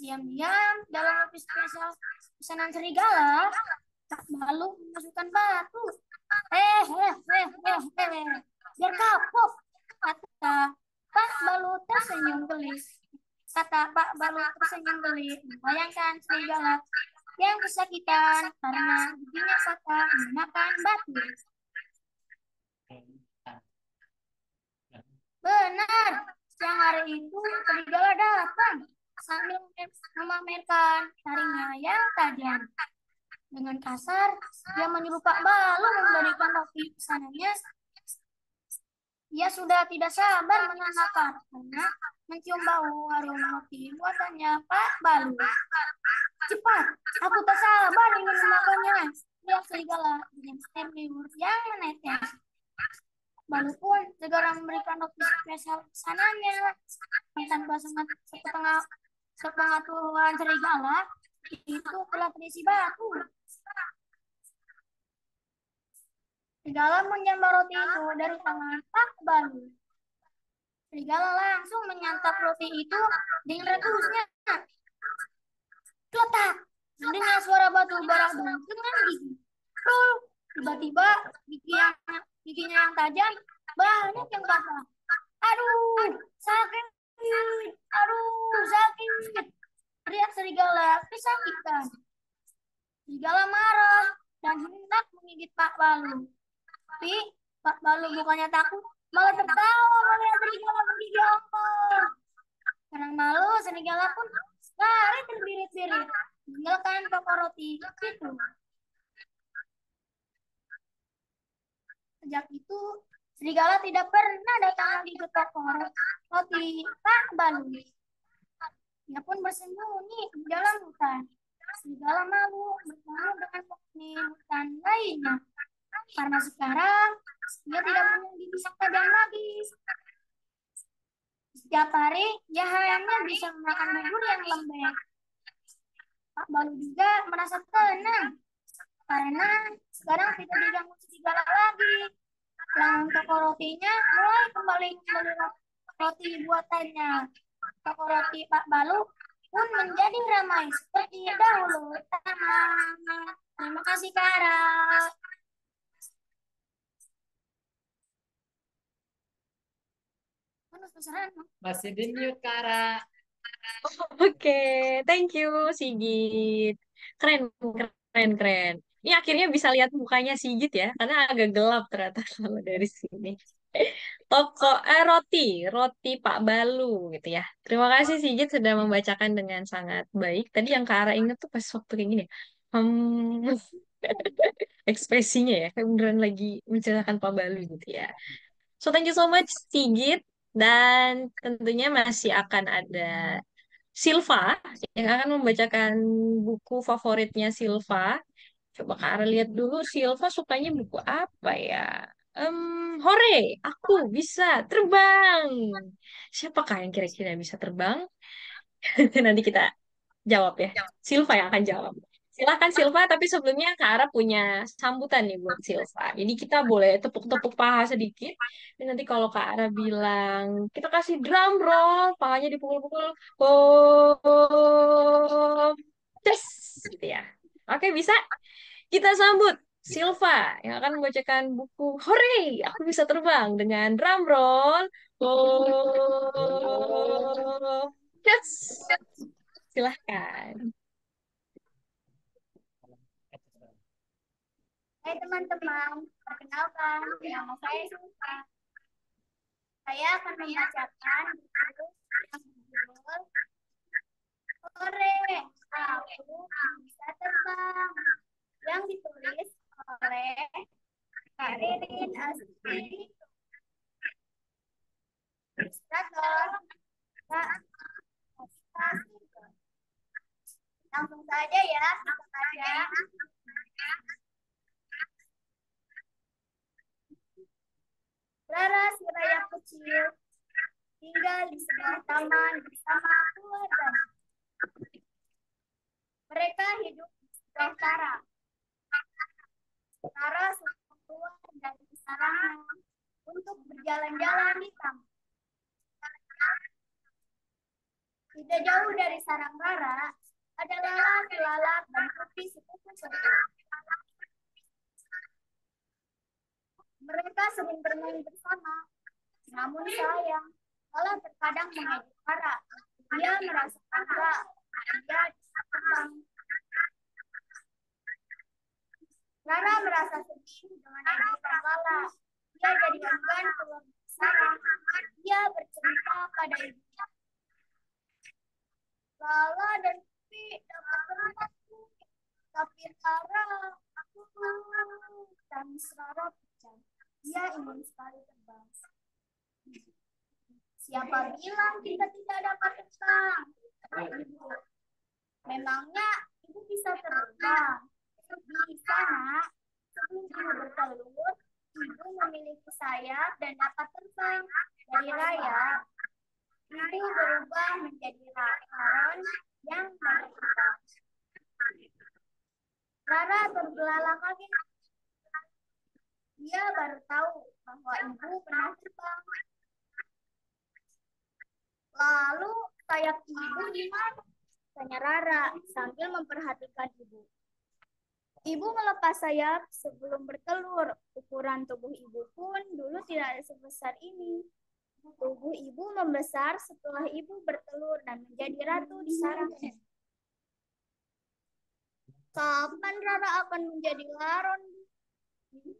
Diam-diam dalam roti spesial pesanan serigala, Pak Balu memasukkan batu. Biar kapok, kata Pak Balu tersenyum geli. Bayangkan serigala yang kesakitan karena giginya patah memakan batu. Benar, siang hari itu serigala datang sambil memamerkan taringnya yang tajam. Dengan kasar, dia menyuruh Pak Balu memberikan roti pesanannya. Ia sudah tidak sabar menyantap karena mencium bau harum roti buatannya Pak Balu. Cepat, aku tak sabar ingin memakannya. Dia serigala dengan air liur yang menetes. Balu pun segera memberikan roti spesial pesanannya. Tanpa sepengetahuan serigala, itu telah terisi batu. Serigala menyambar roti itu dari tangan Pak Balu. Serigala langsung menyantap roti itu dengan retusnya. Kletak! Mendengar suara batu beradu dengan gigi. Tiba-tiba giginya yang tajam banyak yang patah. Aduh, sakit! Aduh, sakit! Teriak serigala kesakitan. Serigala marah dan hendak menggigit Pak Balu. Tapi Pak Balu bukannya takut, malah tertawa melihat serigala menggigit ompong. Karena malu, serigala pun lari terbirit-birit meninggalkan toko roti itu. Sejak itu, serigala tidak pernah datang lagi ke toko roti Pak Balu. Dia pun bersembunyi di dalam hutan. Serigala malu bertemu dengan penghuni hutan lainnya. Karena sekarang dia tidak punya gigi yang tajam lagi. Setiap hari dia hanya bisa makan bubur yang lembek. Pak Balu juga merasa tenang karena sekarang tidak diganggu serigala lagi. Pelanggan toko rotinya mulai kembali membeli roti buatannya. Toko roti Pak Balu pun menjadi ramai seperti dahulu. Terima kasih, Kara. Masih di mute, Kara. Oke, thank you Sigit. Keren, keren, keren. Ini akhirnya bisa lihat mukanya Sigit ya, karena agak gelap ternyata kalau dari sini. Roti, roti Pak Balu gitu ya. Terima kasih Sigit sudah membacakan dengan sangat baik. Tadi yang Kak Ara inget tuh pas waktu kayak gini. Ekspresinya ya, kayak beneran lagi menceritakan Pak Balu gitu ya. So thank you so much Sigit. Dan tentunya masih akan ada Silva yang akan membacakan buku favoritnya Silva. Coba Kak Ara lihat dulu Silva sukanya buku apa ya? Hore, aku bisa terbang. Siapakah yang kira-kira bisa terbang? Nanti kita jawab ya. Silva yang akan jawab. Silahkan Silva, tapi sebelumnya Kak Ara punya sambutan nih buat Silva. Jadi kita boleh tepuk-tepuk paha sedikit. Dan nanti kalau Kak Ara bilang, kita kasih drum roll, pahanya dipukul-pukul. Oh, yes, gitu ya. Oke, bisa? Kita sambut Silva yang akan membacakan buku Hore, Aku Bisa Terbang dengan drum roll. Oh, yes. Silahkan. Hai teman-teman, perkenalkan, nama saya Sulfa. Saya akan membacakan buku yang berjudul Hore, Aku Bisa Terbang, yang ditulis oleh Kak Ririn Asri, ilustrator Kak Astasi. Langsung saja ya, kita baca. Rara si rayap kecil tinggal di sebuah taman bersama keluarganya. Mereka hidup di sebuah sarang. Rara suka keluar dari sarangnya untuk berjalan-jalan di taman. Tidak jauh dari sarang Rara ada lalat, dan putih si kupu-kupu. Mereka sering bermain bersama. Namun sayang, lalat terkadang mengejek Rara. Dia merasa bangga. Dia terbang. Rara merasa sedih dengan ejekan lalat. Dia jadi enggan keluar dari sarang. Dia bercerita pada ibunya. Lala dan Pipi dapat terbang, tapi Rara tangis Rara pecah. Dia ingin sekali terbang. Siapa bilang kita tidak dapat terbang? Ibu. Memangnya ibu bisa terbang? Bisa, nak. Sebelum ibu bertelur, ibu memiliki sayap dan dapat terbang. Dari rayap, ibu berubah menjadi rayon yang terbang. Rara terbelalak kaget. Dia baru tahu bahwa ibu pernah terbang. Lalu sayap ibu di mana? Tanya Rara sambil memperhatikan ibu. Ibu melepas sayap sebelum bertelur. Ukuran tubuh ibu pun dulu tidak sebesar ini. Tubuh ibu membesar setelah ibu bertelur dan menjadi ratu di sarangnya. Kapan Rara akan menjadi laron?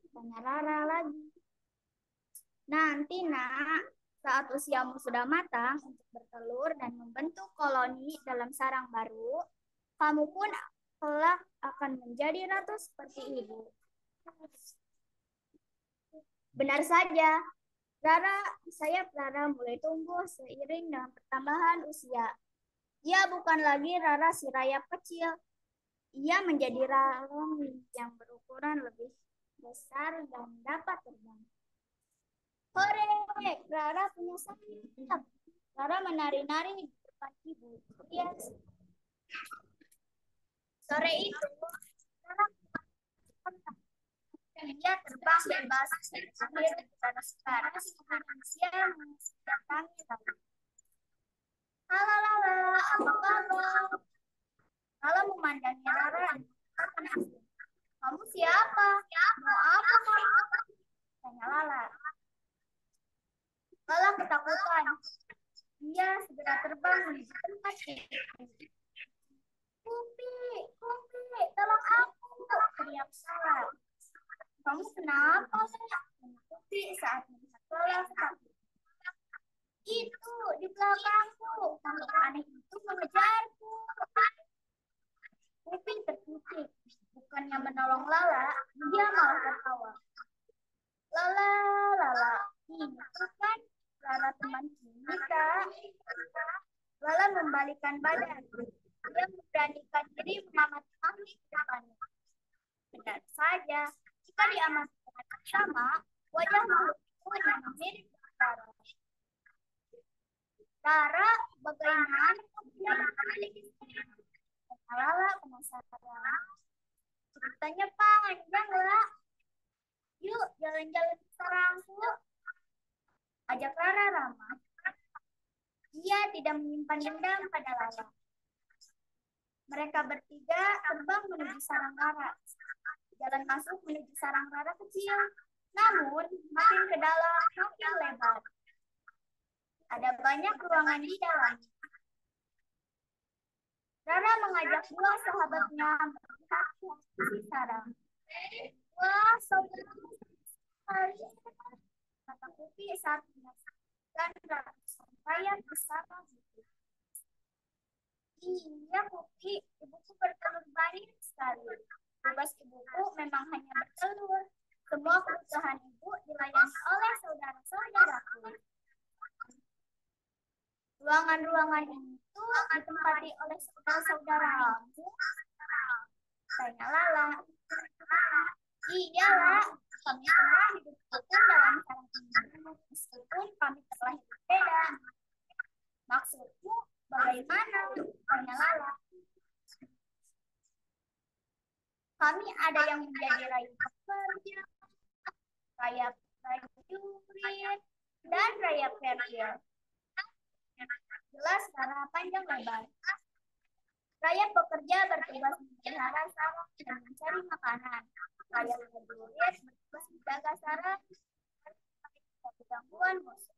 Tanya Rara lagi. Nanti, nak, saat usiamu sudah matang untuk bertelur dan membentuk koloni dalam sarang baru, kamu pun kelak akan menjadi ratu seperti ibu. Benar saja, sayap Rara mulai tumbuh seiring dengan pertambahan usia. Ia bukan lagi Rara si rayap kecil. Ia menjadi laron yang berukuran lebih besar dan dapat terbang. Hore, Rara punya sayap. Rara menari-nari di depan ibu. Sore itu, Rara dia terbang bebas sambil bersekarang manusia mendatangi Rara. Halo Lala, apa kabar? Lala memandangi Rara. Kamu siapa? Mau apa kamu? Tanya Lala. Lala ketakutan. Dia segera terbang menuju tempat itu. Kupi, tolong aku, teriak Lala. Kamu kenapa, Lala? Kupi saat melihat Lala ketakutan. Itu di belakangku, makhluk aneh itu mengejarku. Kupi terkikik. Bukannya menolong Lala, dia malah tertawa. Lala, ini kan Lala teman kita. Lala membalikkan badan. Dia memberanikan diri mengamati makhluk di depannya. Benar saja, jika diamati dengan sama, wajah makhluk itu memang mirip dengan Rara. Rara, bagaimana dia memiliki sayap? Lala penasaran. Ceritanya panjang, Lala. Yuk, jalan-jalan ke sarangku. Ajak Rara ramah. Dia tidak menyimpan dendam pada Lala. Mereka bertiga terbang menuju sarang Rara. Jalan masuk menuju sarang Rara kecil. Namun, makin ke dalam, makin lebar. Ada banyak ruangan di dalam. Rara mengajak dua sahabatnya melihat isi sarang. Wah, saudara sekali, kata Pupi saat menyaksikan ratusan rayap bersama buku. Iya, Pupi, ibuku bertelur banyak sekali. Tugas ibuku memang hanya bertelur. Semua kebutuhan ibu dilayani oleh saudara-saudaraku. Ruangan-ruangan itu ditempati oleh saudara-saudaramu. Tanya Lala. Iyalah, kami semua hidup rukun dalam sarang ini, meskipun kami terlahir berbeda. Maksudmu bagaimana? Tanya Lala. Kami ada yang menjadi rakyat pekerja, rakyat prajurit, dan rakyat kerdil. Jelas karena panjang lebar. Rakyat pekerja bertugas memelihara sarang dan mencari makanan. Rakyat prajurit bertugas menjaga sarang dari gangguan musuh.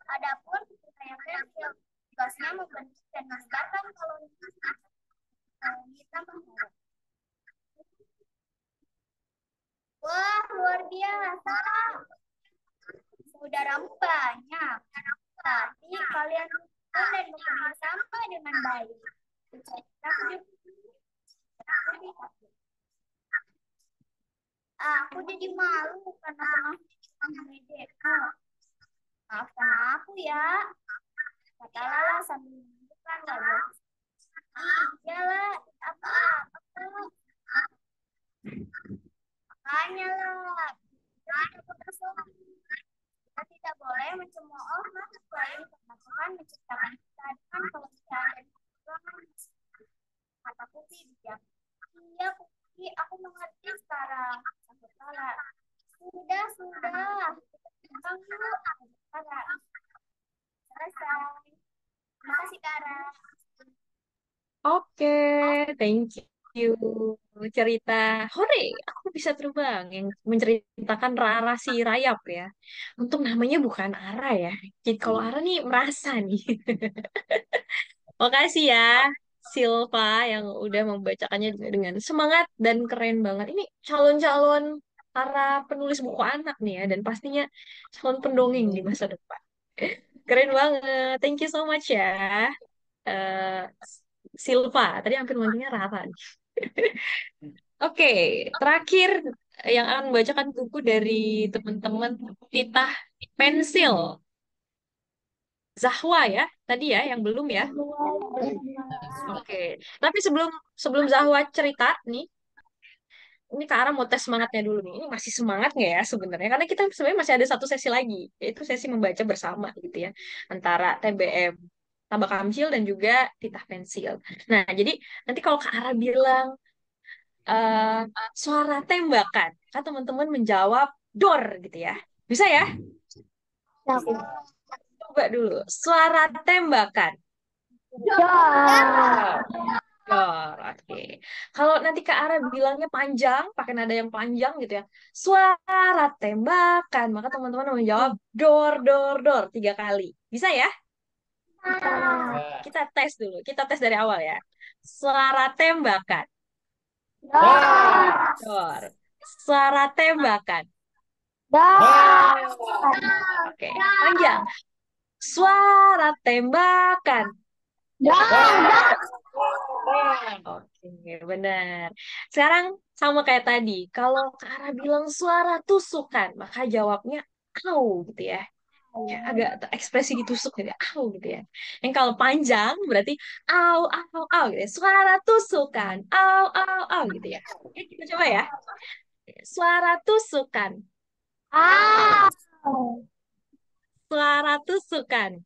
Adapun rakyat kerdil tugasnya membentuk dan menyebarkan koloni tambang baru. Wah, luar biasa. Saudaramu banyak. Tapi kalian rukun dan bekerja sama dengan baik. Aku jadi malu karena tengah dedekku. Maafkan aku ya, kata Lala sambil menunjukkan wajah. Iyalah, apa-apa. Makanya lah, kita tidak boleh mencemooh makhluk lain karena Tuhan menciptakan kita dengan kelebihan dan kekurangan. Kata Pupi bijak. Iya Pupi, aku mengerti sekarang. Sambut Lala. Sudah. Kita timbang yuk. Kara. Selesai. Terima kasih Kara. Oke, thank you. Cerita Hore, aku bisa terbang yang menceritakan Rara si Rayap ya. Untuk namanya bukan Ara ya. Jadi kalau Ara nih merasa nih. Makasih ya Silva yang udah membacakannya dengan semangat dan keren banget. Ini calon-calon para penulis buku anak nih ya dan pastinya calon pendongeng di masa depan. Keren banget. Thank you so much ya. eh Silva. Tadi hampir manggilnya Rara. Oke, terakhir yang akan membacakan buku dari teman-teman Titah Pensil. Zahwa ya, tadi ya yang belum ya. Oke, tapi sebelum sebelum Zahwa cerita nih, ini Kak Ara mau tes semangatnya dulu nih. Ini masih semangat nggak ya sebenarnya? Karena kita sebenarnya masih ada satu sesi lagi, yaitu sesi membaca bersama gitu ya, antara TBM Tabak Kamcil dan juga Titah Pensil. Nah, jadi nanti kalau Kak Ara bilang eh, suara tembakan, kan teman-teman menjawab dor gitu ya. Bisa ya? Coba dulu. Suara tembakan. Dor, oke. Kalau nanti Kak Ara bilangnya panjang, pakai nada yang panjang gitu ya. Suara tembakan, maka teman-teman menjawab dor, dor, dor 3 kali. Bisa ya? Kita tes dulu. Kita tes dari awal ya. Suara tembakan. Dor. Suara tembakan. Oke, panjang. Suara tembakan. Oke, benar. Sekarang sama kayak tadi. Kalau Kara bilang suara tusukan, maka jawabnya au gitu ya. Ya, agak ekspresi ditusuk gitu ya. Au gitu ya. Yang kalau panjang berarti au, au, au gitu ya. Suara tusukan. Au, au, au gitu ya. Oke, kita coba ya. Suara tusukan. Suara tusukan.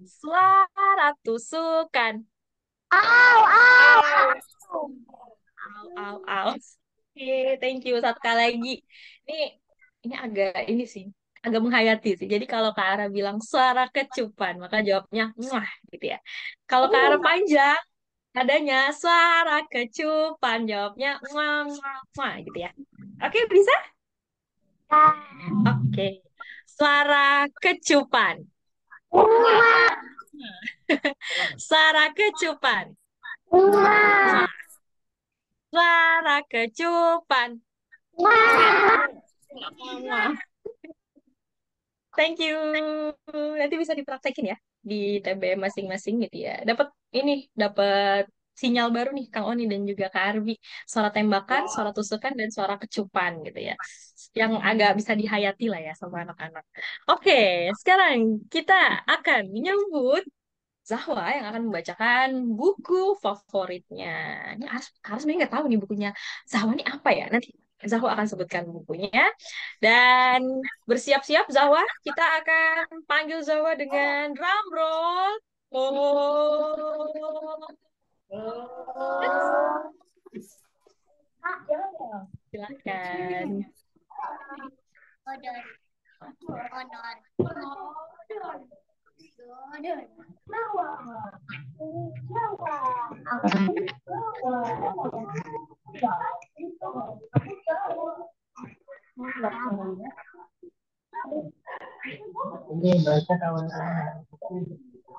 Suara tusukan. Au, au, au. Oke, thank you. Satu kali lagi. Ini ini agak ini sih, agak menghayati sih. Jadi kalau Kak Ara bilang suara kecupan, maka jawabnya muah gitu ya. Kalau Kak Ara panjang, adanya suara kecupan. Jawabnya muah, gitu ya. Oke, bisa? Oke. Suara kecupan. Suara kecupan. Muah. Suara kecupan. Muah. Thank you. Nanti bisa dipraktekin ya di TBM masing-masing gitu ya. Dapat sinyal baru nih Kang Oni dan juga Kak Arbi. Suara tembakan, suara tusukan, dan suara kecupan gitu ya. Yang agak bisa dihayati lah ya sama anak-anak. Oke, sekarang kita akan menyambut Zahwa yang akan membacakan buku favoritnya. Ini harus nggak tahu nih bukunya Zahwa ini apa ya. Nanti Zahwa akan sebutkan bukunya. Dan bersiap-siap Zahwa, kita akan panggil Zahwa dengan drum roll. Oh, silakan.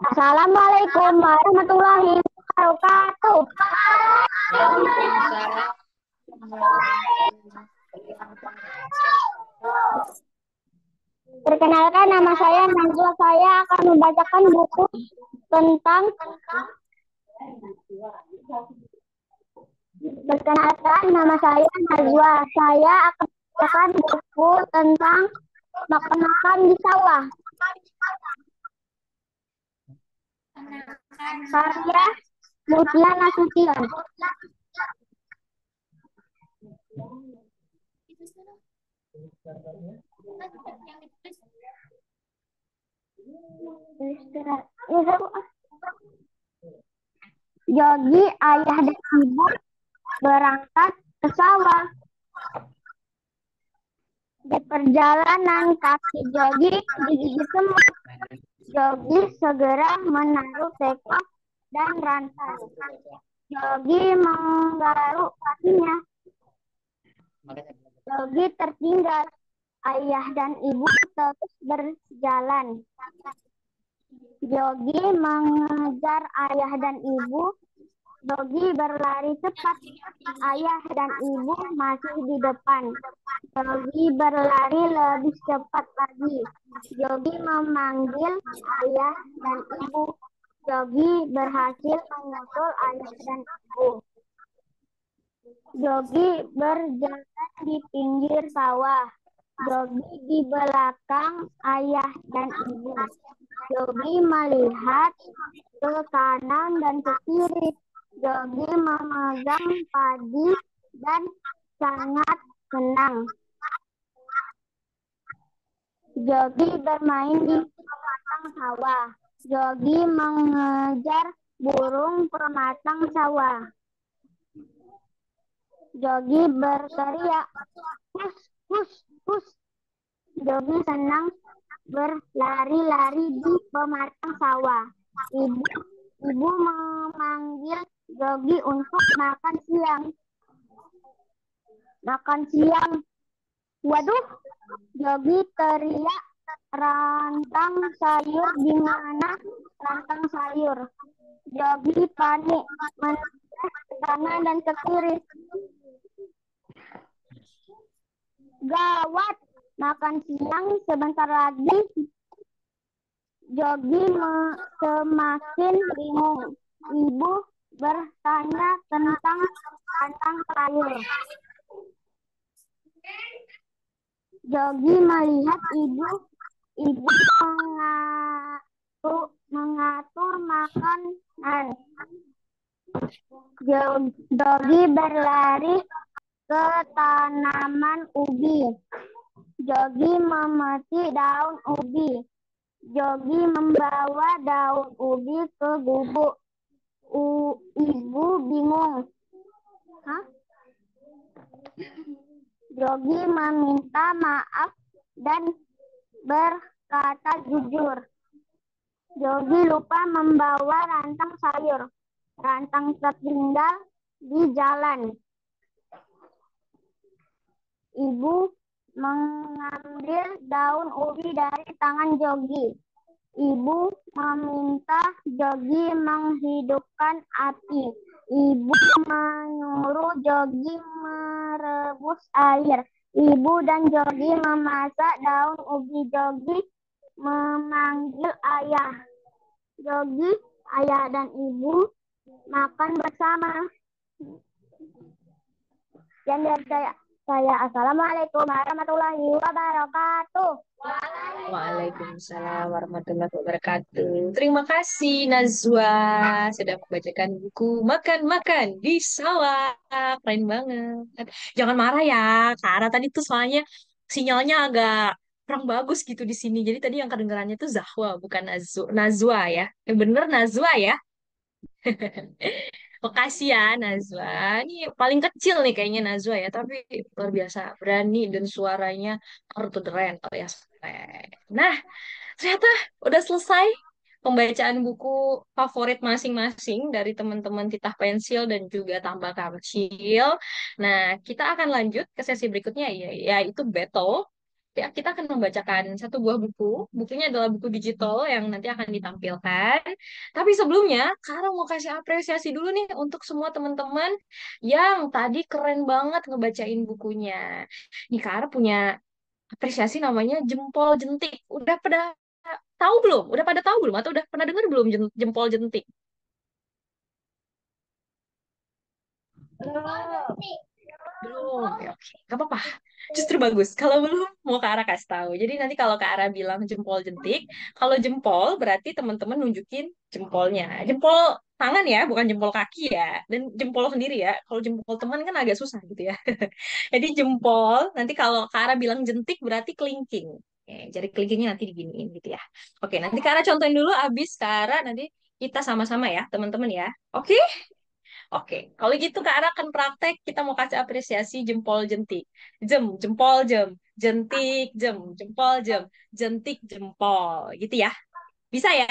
Assalamualaikum warahmatullahi wabarakatuh. Perkenalkan, nama saya Najwa. Saya akan membacakan buku tentang Perkenalkan, nama saya Najwa. Saya akan membacakan buku tentang makan-makan di sawah. Karya Mutia Nasution. Yogi, ayah dan ibu berangkat ke sawah. Di perjalanan kaki Yogi digigit semut. Yogi segera menaruh tekok dan rantai. Yogi menggaruk kakinya. Yogi tertinggal. Ayah dan ibu terus berjalan. Yogi mengejar ayah dan ibu. Yogi berlari cepat. Ayah dan ibu masih di depan. Yogi berlari lebih cepat lagi. Yogi memanggil ayah dan ibu. Yogi berhasil menyusul ayah dan ibu. Yogi berjalan di pinggir sawah. Yogi di belakang ayah dan ibu. Yogi melihat ke kanan dan ke kiri. Yogi memegang padi dan sangat senang. Yogi bermain di pematang sawah. Yogi mengejar burung pematang sawah. Yogi berteriak, "Hus, hus, hus." Yogi senang berlari-lari di pematang sawah. Ibu memanggil Yogi untuk makan siang. Makan siang. Waduh, Yogi teriak, "Rantang sayur di mana? Rantang sayur." Yogi panik, menoleh ke kanan dan ke kiri. Gawat, makan siang sebentar lagi. Yogi semakin bingung. Ibu bertanya tentang rantang sayur. Yogi melihat ibu mengatur makanan. Yogi berlari ke tanaman ubi. Yogi memetik daun ubi. Yogi membawa daun ubi ke gubuk. Ibu bingung. Yogi meminta maaf dan berkata jujur. Yogi lupa membawa rantang sayur. rantang tertinggal di jalan. Ibu mengambil daun ubi dari tangan Jogi. Ibu meminta Jogi menghidupkan api. Ibu menyuruh Jogi merebus air. Ibu dan Jogi memasak daun ubi. Jogi memanggil ayah. Jogi, ayah dan ibu makan bersama. Dan dari saya Assalamualaikum warahmatullahi wabarakatuh. Waalaikumsalam warahmatullahi wabarakatuh. Terima kasih Najwa sudah membacakan buku Makan-Makan di Sawah. Keren banget. Jangan marah ya, Kara tadi tuh soalnya sinyalnya agak kurang bagus gitu di sini. Jadi tadi yang kedengarannya tuh Zahwa, bukan Najwa ya. Yang bener Najwa ya. Makasih ya Najwa. Ini paling kecil nih kayaknya Najwa ya, tapi luar biasa berani dan suaranya keren alias keren. Nah, ternyata udah selesai pembacaan buku favorit masing-masing dari teman-teman Titah Pensil dan juga Tambah Kancil. Nah, kita akan lanjut ke sesi berikutnya yaitu battle. Ya, kita akan membacakan satu buah buku. Bukunya adalah buku digital yang nanti akan ditampilkan. Tapi sebelumnya, Kara mau kasih apresiasi dulu nih untuk semua teman-teman yang tadi keren banget ngebacain bukunya. Nih, Kara punya apresiasi namanya jempol jentik. Udah pada tahu belum? Udah pada tahu belum? Atau udah pernah dengar belum jempol jentik? Belum. Oke, oke. Gak apa-apa. Justru bagus. Kalau belum, mau Kak Ara kasih tahu. Jadi nanti kalau Kak Ara bilang jempol jentik, kalau jempol berarti teman-teman nunjukin jempolnya. Jempol tangan ya, bukan jempol kaki ya. Dan jempol sendiri ya. Kalau jempol teman kan agak susah gitu ya. Jadi jempol, nanti kalau Kak Ara bilang jentik berarti kelingking. Jari kelingkingnya nanti diginiin gitu ya. Oke, nanti Kak Ara contohin dulu, abis Kak Ara nanti kita sama-sama ya, teman-teman ya. Oke? Oke, kalau gitu Kak Ara akan praktek, kita mau kasih apresiasi jempol jentik. Jempol jem, jentik jem, jempol jem, jentik jempol. Gitu ya. Bisa ya?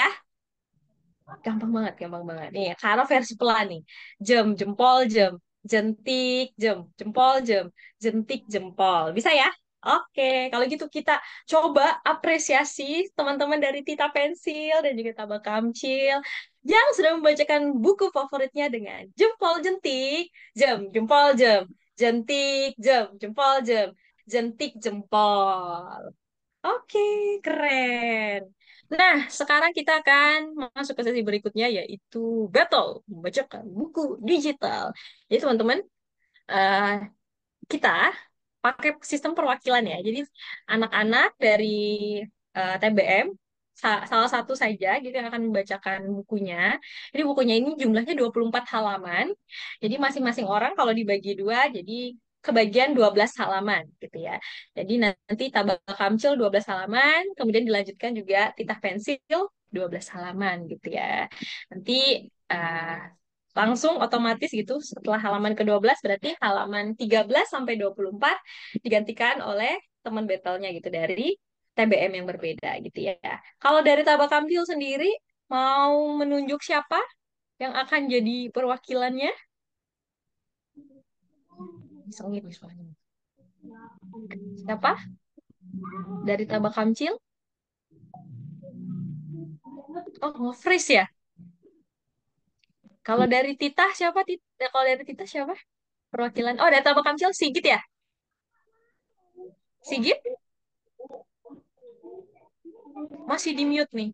Gampang banget, gampang banget. Nih, Kak Ara versi pelan nih. Jempol jem, jentik jem, jempol jem, jentik jempol. Bisa ya? Oke, kalau gitu kita coba apresiasi teman-teman dari Tita Pensil dan juga Tabak Kamcil yang sudah membacakan buku favoritnya dengan jempol jentik, jempol jem, jentik jem, jempol jem, jentik jempol. Oke, keren. Nah, sekarang kita akan masuk ke sesi berikutnya yaitu battle, membacakan buku digital. Jadi teman-teman, eh, kita pakai sistem perwakilan ya. Jadi anak-anak dari TBM salah satu saja gitu yang akan membacakan bukunya. Jadi bukunya ini jumlahnya 24 halaman. Jadi masing-masing orang kalau dibagi dua jadi kebagian 12 halaman gitu ya. Jadi nanti Tabak Kamcil 12 halaman, kemudian dilanjutkan juga Titah Pensil 12 halaman gitu ya. Nanti eh, langsung otomatis gitu setelah halaman ke-12 berarti halaman 13 sampai 24 digantikan oleh teman battle-nya gitu dari TBM yang berbeda gitu ya. Kalau dari Tabak Kamtil sendiri mau menunjuk siapa yang akan jadi perwakilannya? Sengit nih suaranya. Siapa? Dari Tabak Kamcil? Oh, nge-freeze ya? Kalau dari Titah siapa? Kalau dari Titah siapa? Perwakilan. Oh, dari Tabak Kamcil Sigit ya? Sigit? Masih di mute nih.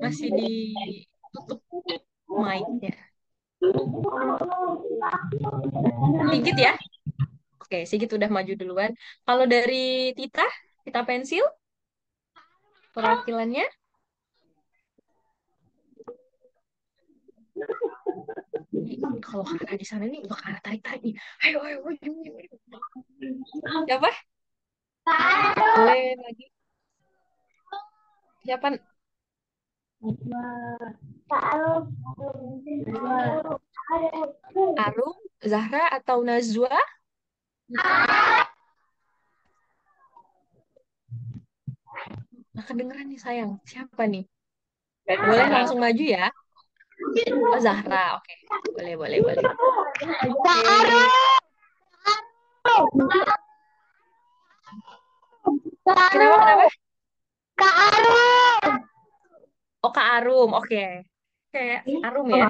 Masih ditutup mic-nya. Sigit ya? Oke, Sigit udah maju duluan. Kalau dari Tita, Tita Pensil, perwakilannya, kalau kakak di sana nih, udah kakak tarik-tarik nih. Ayo, ayo, maju, maju, maju. Siapa? Boleh lagi. Siapa? Arum, Zahra, atau Nazwa? Nah, kedengeran nih sayang. Siapa nih? Boleh langsung maju ya. Oh, Zahra. Oke. Boleh, boleh, boleh. Kak Oke. Arum. Kak Kenapa, kenapa? Arum. Kak Arum. Oh, Kak Arum. Oke. Kayak Arum ya.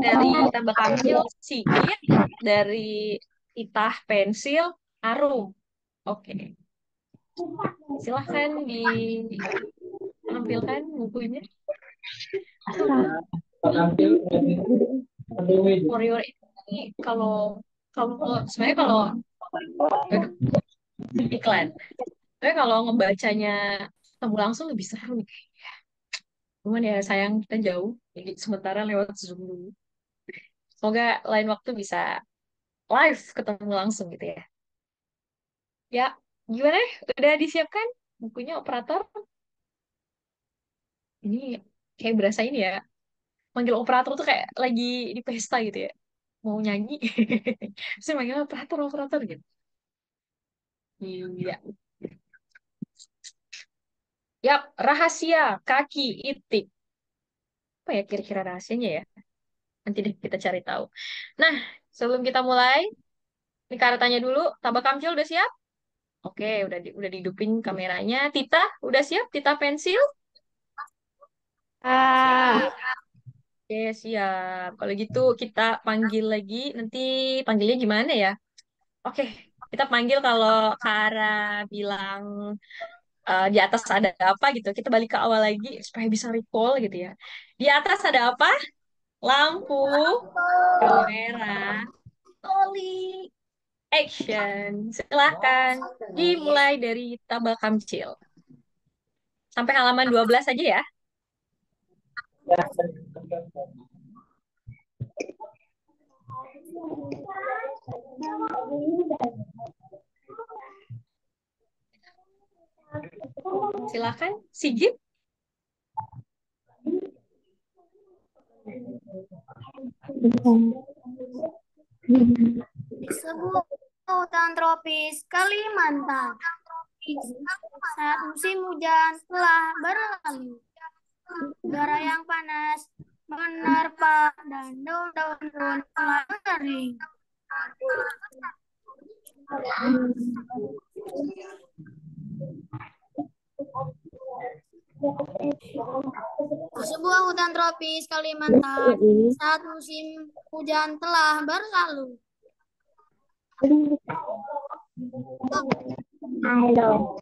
Dari Tabak Kamcil, Sigit. Dari Titah Pensil, Arum. Oke. Silahkan ditampilkan bukunya. For your ini kalau kalau sebenarnya kalau aduh, iklan. Tapi kalau ngebacanya ketemu langsung lebih seru nih. Cuman ya sayang kita jauh. Jadi sementara lewat Zoom dulu. Semoga lain waktu bisa live ketemu langsung gitu ya. Ya, gimana? Udah disiapkan bukunya operator? Ini kayak berasa ini ya. Manggil operator tuh kayak lagi di pesta gitu ya. Mau nyanyi. Saya manggil operator, operator gitu. Iya. Yap, rahasia kaki itik. Apa ya kira-kira rahasianya ya? Nanti deh kita cari tahu. Nah, sebelum kita mulai, ini Kara tanya dulu, Tabak Kamcil udah siap? Oke, udah dihidupin kameranya. Tita, udah siap? Tita pensil? Ah, Oke, siap. Kalau gitu kita panggil lagi. Nanti panggilnya gimana ya? Oke, kita panggil kalau Kara bilang di atas ada apa gitu. Kita balik ke awal lagi supaya bisa recall gitu ya. Di atas ada apa? Lampu, kamera, oli, action. Silahkan dimulai dari tabel kamcil. Sampai halaman 12 aja ya. Silahkan, Sigit. Sebuah hutan tropis Kalimantan. Saat musim hujan telah berlalu. Udara yang panas menerpa dan daun-daun telah kering. Di sebuah hutan tropis Kalimantan, saat musim hujan telah berlalu. halo.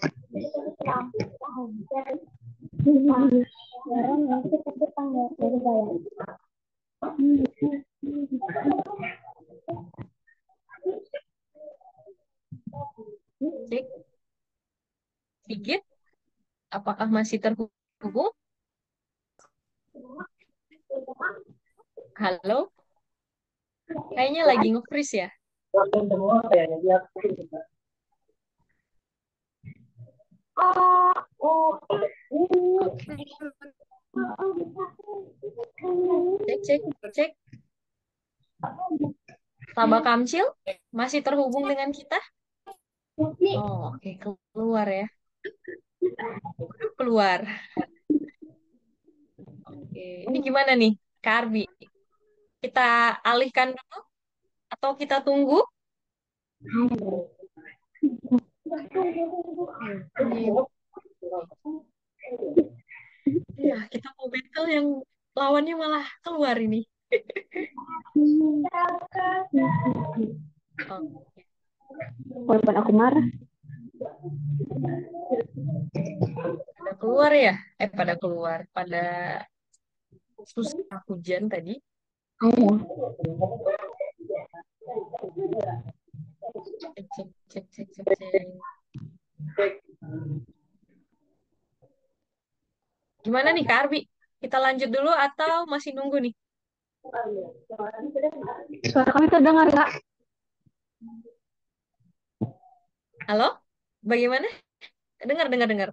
Cek, Sigit. Apakah masih terhubung? Halo? Kayaknya lagi nge-freeze ya. Oke. Cek, cek, cek. Tabak Kamcil masih terhubung dengan kita? Oh, oke. Keluar ya. Keluar. Oke. Ini gimana nih, Kak Arbi? Kita alihkan dulu atau kita tunggu? Ya, kita mau battle yang lawannya malah keluar ini. Oke. Walaupun aku marah. Pada keluar ya? Pada keluar. Pada susah hujan tadi. Cek, cek, cek, cek, cek, cek. Gimana nih, Kak Arbi? Kita lanjut dulu atau masih nunggu nih? Suara kami terdengar nggak? Halo? Bagaimana? Dengar, dengar, dengar.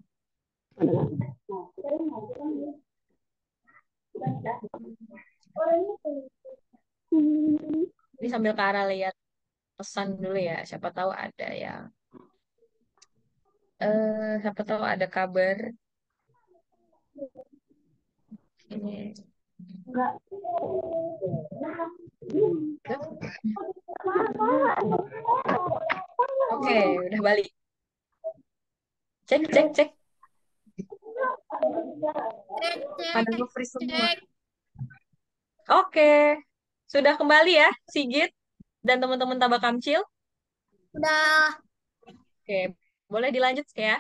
Ini sambil Kak Ara lihat pesan dulu ya. Siapa tahu ada yang siapa tahu ada kabar. Ini. Oke, udah balik. Cek, cek, cek. Pada nge-freeze semua. Oke. Sudah kembali ya, Sigit dan teman-teman Tabak Kamcil? Udah. Oke, boleh dilanjut ya?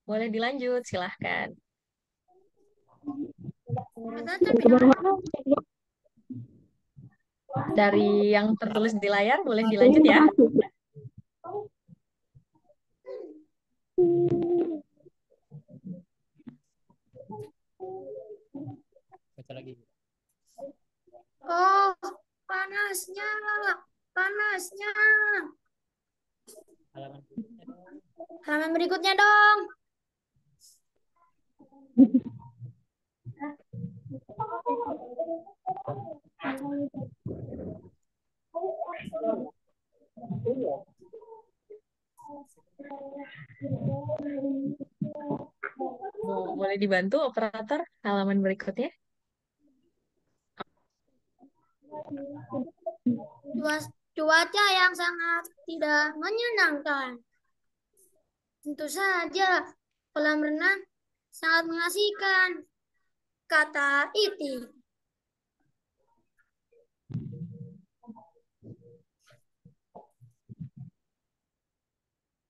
Boleh dilanjut, silahkan. Dari yang tertulis di layar, boleh dilanjut ya? Baca lagi. Oh, panasnya. Panasnya. Halaman berikutnya dong. Halaman berikutnya dong. Boleh dibantu operator halaman berikutnya? Cuaca yang sangat tidak menyenangkan. Tentu saja, kolam renang sangat mengasihkan, kata Iti.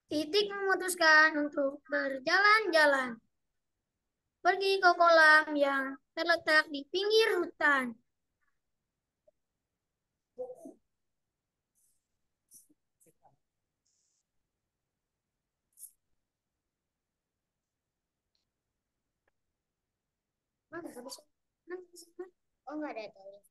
Titik memutuskan untuk berjalan-jalan. Pergi ke kolam yang terletak di pinggir hutan. Oh, nggak ada tulis.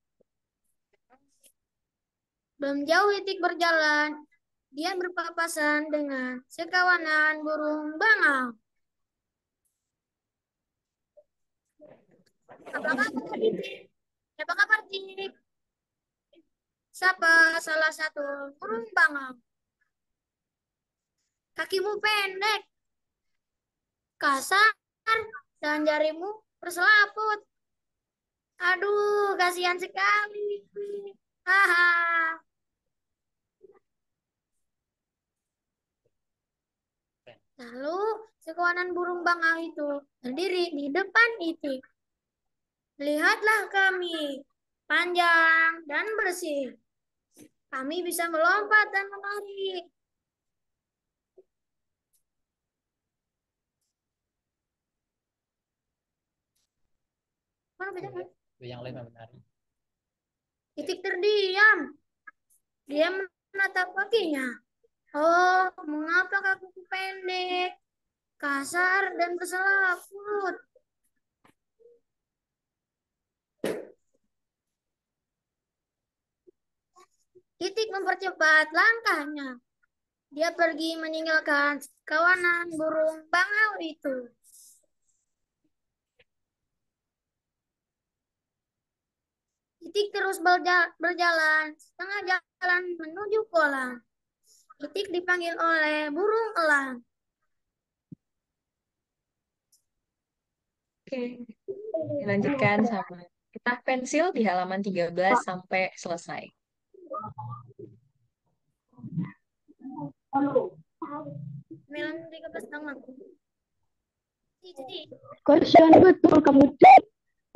Belum jauh Itik berjalan, dia berpapasan dengan sekawanan burung bangau. Apa kabar, Itik? Apa kabar, Itik? Sapa salah satu burung bangau. Kakimu pendek, kasar, dan jarimu berselaput. Aduh, kasihan sekali. Haha. Lalu, sekawanan burung bangau itu berdiri di depan Itik. Lihatlah kami, panjang dan bersih. Kami bisa melompat dan menari. Mana bedanya? Yang lain menari. Itik terdiam. Dia menatap kakinya. Oh, mengapa kakiku pendek, kasar, dan berselaput? Itik mempercepat langkahnya. Dia pergi meninggalkan kawanan burung bangau itu. Itik terus berjalan setengah jalan menuju kolam. Itik dipanggil oleh burung elang. Oke, dilanjutkan sama kita pensil di halaman 13 sampai selesai. Melan 13 teman. Kasihan betul kamu, Cik.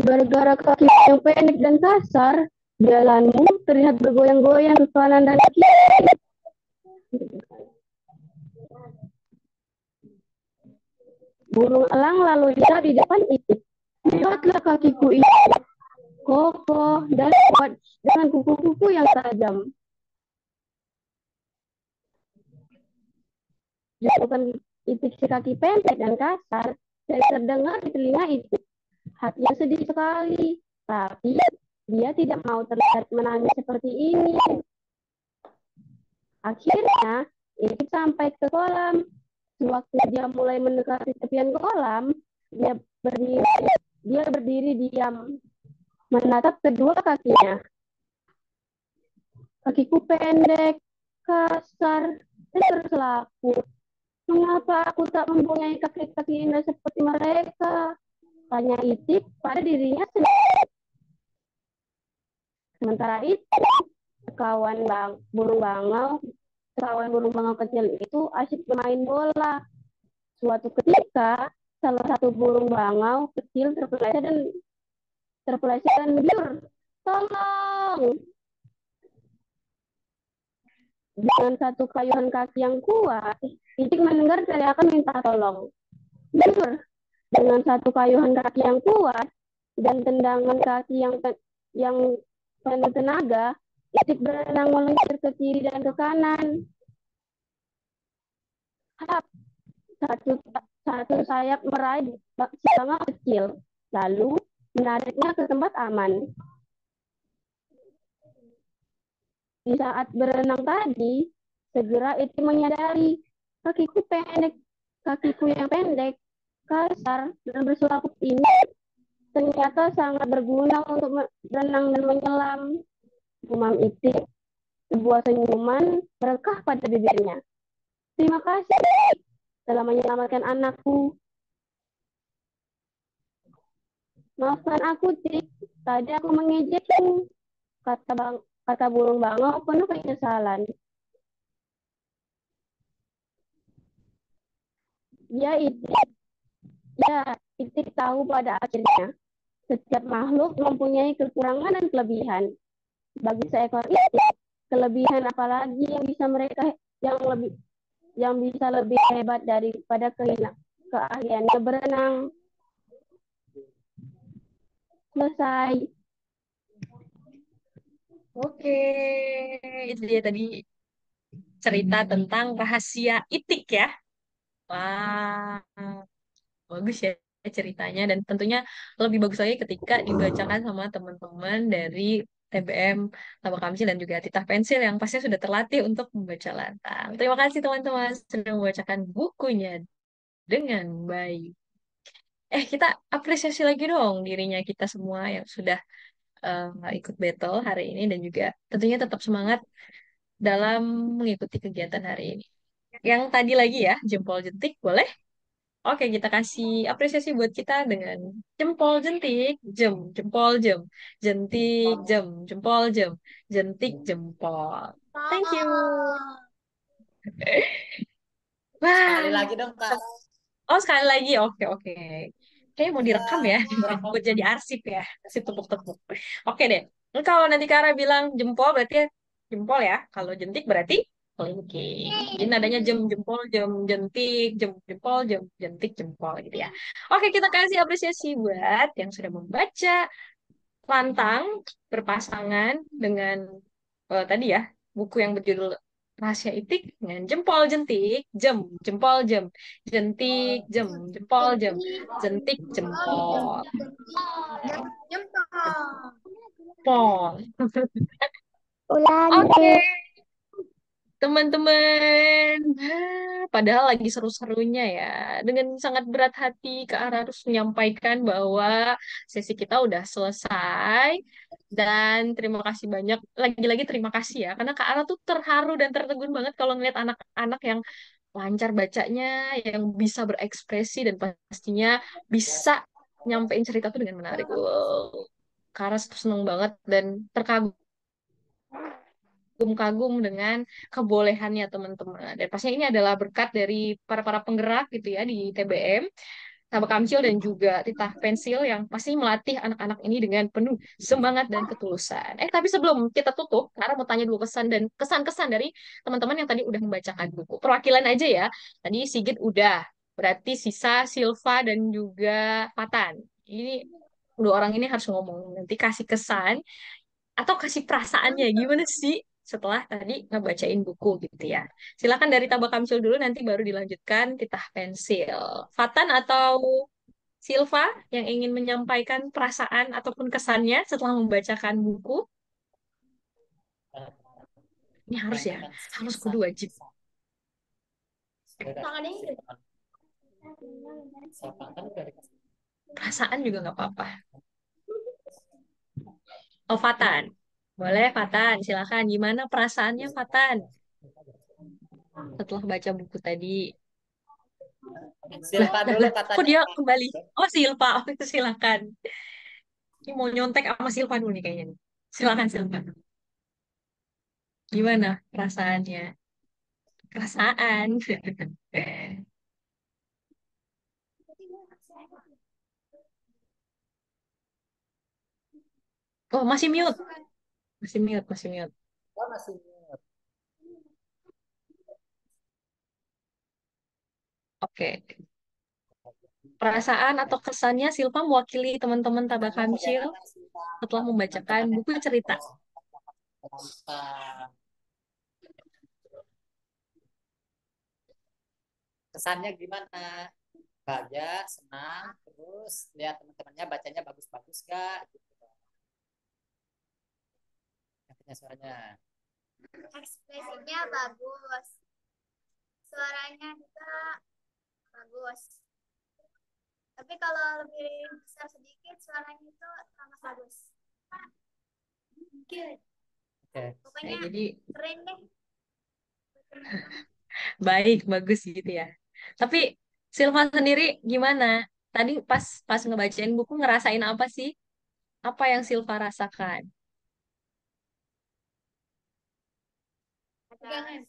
Gara-gara kaki yang pendek dan kasar, jalanmu terlihat bergoyang-goyang ke kanan dan kiri. Burung elang lalu lihat di depan itu. Lihatlah kakiku ini, kokoh dan kuat dengan kuku-kuku yang tajam. Jatuhkan Itik si kaki pendek dan kasar dan terdengar di telinga itu. Hatinya sedih sekali, tapi dia tidak mau terlihat menangis seperti ini. Akhirnya, Itik sampai ke kolam. Sewaktu dia mulai mendekati tepian kolam, dia berdiri diam, menatap kedua kakinya. Kakiku pendek, kasar, dan berselaput. Mengapa aku tak mempunyai kaki-kaki indah seperti mereka? tanya Itik pada dirinya sendiri. Sementara itu, kawan burung bangau kecil itu asyik bermain bola. Suatu ketika, salah satu burung bangau kecil terpeleset dan menjur. Tolong! Dengan satu kayuhan kaki yang kuat, Itik mendengar teriakan minta tolong. Menjur! Dengan satu kayuhan kaki yang kuat dan tendangan kaki yang penuh tenaga, Itik berenang meluncur ke kiri dan ke kanan. Harap satu satu sayap meraih si bangau kecil, lalu menariknya ke tempat aman. Di saat berenang tadi, segera Itik menyadari kakiku yang pendek, kasar, dan berselaput ini ternyata sangat berguna untuk berenang dan menyelam. Gumam Itik, sebuah senyuman merekah pada bibirnya. Terima kasih telah menyelamatkan anakku. Maafkan aku, Tik. Tadi aku mengejekmu, kata burung bangau penuh penyesalan. Ya, Itik tahu pada akhirnya setiap makhluk mempunyai kekurangan dan kelebihan. Bagi seekor itik, kelebihan apalagi yang bisa lebih hebat daripada keahliannya berenang. Selesai. Oke, itu dia tadi cerita tentang rahasia Itik ya. Wah, bagus ya ceritanya dan tentunya lebih bagus lagi ketika dibacakan sama teman-teman dari TBM Tabak Kamsil dan juga Titah Pensil yang pasti sudah terlatih untuk membaca lantang. Terima kasih teman-teman sudah membacakan bukunya dengan baik. Kita apresiasi lagi dong dirinya kita semua yang sudah ikut battle hari ini dan juga tentunya tetap semangat dalam mengikuti kegiatan hari ini. Yang tadi lagi ya, jempol jentik boleh? Oke, kita kasih apresiasi buat kita dengan jempol jentik, jempol jentik, jempol jentik, jempol. Thank you. Sekali Wah, lagi dong, Kak. oh sekali lagi, oke oke. Kayaknya mau Ya, direkam ya, buat jadi arsip ya, arsip tepuk-tepuk. Oke deh. Nah, kalau nanti Kara bilang jempol berarti jempol ya. Kalau jentik berarti kelingking. Jadi nadanya jempol, jentik, jempol, jentik, jempol gitu ya. Oke, kita kasih apresiasi buat yang sudah membaca lantang berpasangan dengan tadi ya buku yang berjudul Rahasia Itik dengan jempol jentik, jempol jentik, jempol jentik, jempol, jempol. Oke, Ulangi. teman-teman. Padahal lagi seru-serunya ya. Dengan sangat berat hati, Kak Ara harus menyampaikan bahwa sesi kita udah selesai. Dan terima kasih banyak. Lagi-lagi terima kasih ya. Karena Kak Ara tuh terharu dan tertegun banget kalau ngeliat anak-anak yang lancar bacanya, yang bisa berekspresi dan pastinya bisa nyampein cerita tuh dengan menarik. Wow. Kak Ara tuh seneng banget dan terkagum kagum dengan kebolehannya teman-teman. Dan pastinya ini adalah berkat dari para penggerak gitu ya di TBM, Tabak Kamsil dan juga Titah Pensil yang pasti melatih anak-anak ini dengan penuh semangat dan ketulusan. Tapi sebelum kita tutup, Clara mau tanya dulu kesan dan kesan-kesan dari teman-teman yang tadi udah membacakan buku. Perwakilan aja ya. Tadi Sigit udah, berarti sisa Silva dan juga Fatan. Ini dua orang ini harus ngomong nanti kasih kesan atau kasih perasaannya gimana sih setelah tadi ngebacain buku gitu ya. Silakan dari Tabak Kamsul dulu nanti baru dilanjutkan Titah Pensil. Fatan atau Silva yang ingin menyampaikan perasaan ataupun kesannya setelah membacakan buku. Ini harus ya, harus kudu wajib. Perasaan juga nggak apa-apa. Oh, Fatan. Boleh, Fatan. Silakan. Gimana perasaannya, Fatan? Setelah baca buku tadi. Lah, Silpa lah, dulu lah. Kok katanya. dia kembali? Oh, Silpa. Oh, itu silakan. Ini mau nyontek sama Silpa dulu nih kayaknya nih. Silakan Silpa. Gimana perasaannya? Perasaan. Oh, masih mute. Masih mute, masih mute. Oh, masih. Oke. Perasaan atau kesannya Silpa mewakili teman-teman Tabak Kamcil setelah membacakan buku cerita. Kesannya gimana? Bahagia, senang, terus lihat teman-temannya bacanya bagus-bagus gak? Gitu. Yang suaranya. Ekspresinya bagus. Suaranya juga bagus. Tapi kalau lebih besar sedikit suaranya itu sama bagus. Oke. Pokoknya jadi keren deh. baik, bagus gitu ya. Tapi Silva sendiri gimana? Tadi pas pas ngebacain buku ngerasain apa sih? Apa yang Silva rasakan? Jangan.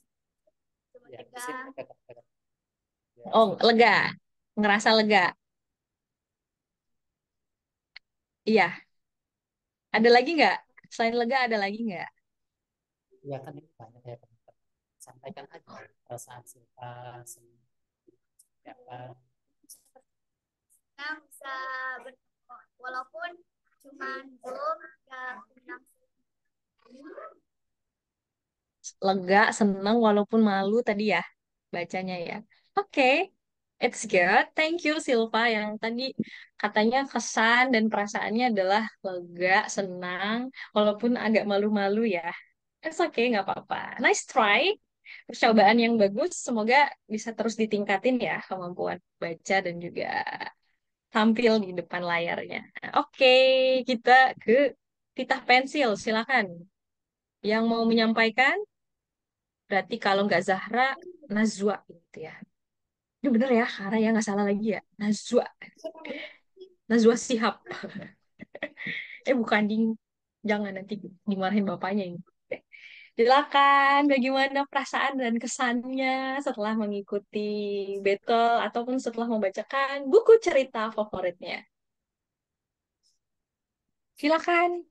Cuma Ya, di sini tegang. dekat-dekat. Ya, Oh, lega. Ngerasa lega. Iya. Ada lagi nggak? Selain lega ada lagi nggak? ya kan ini banyak ya teman-teman. Sampaikan aja perasaan Silva, apa. Nah, bisa walaupun cuma belum ya senang. Lega, seneng walaupun malu tadi ya bacanya ya. Oke, it's good. Thank you Silva yang tadi katanya kesan dan perasaannya adalah lega, senang, walaupun agak malu-malu ya. It's okay, nggak apa-apa. Nice try. Percobaan yang bagus. Semoga bisa terus ditingkatin ya kemampuan baca dan juga tampil di depan layarnya. Oke, kita ke titah pensil. Silakan. Yang mau menyampaikan, berarti kalau nggak Zahra, Nazwa gitu ya. Ini bener ya, Kara ya nggak salah lagi ya. Nazwa, Nazwa Sihab. Bukan ding, jangan nanti dimarahin bapaknya ini. Silakan, bagaimana perasaan dan kesannya setelah mengikuti battle ataupun setelah membacakan buku cerita favoritnya. Silakan,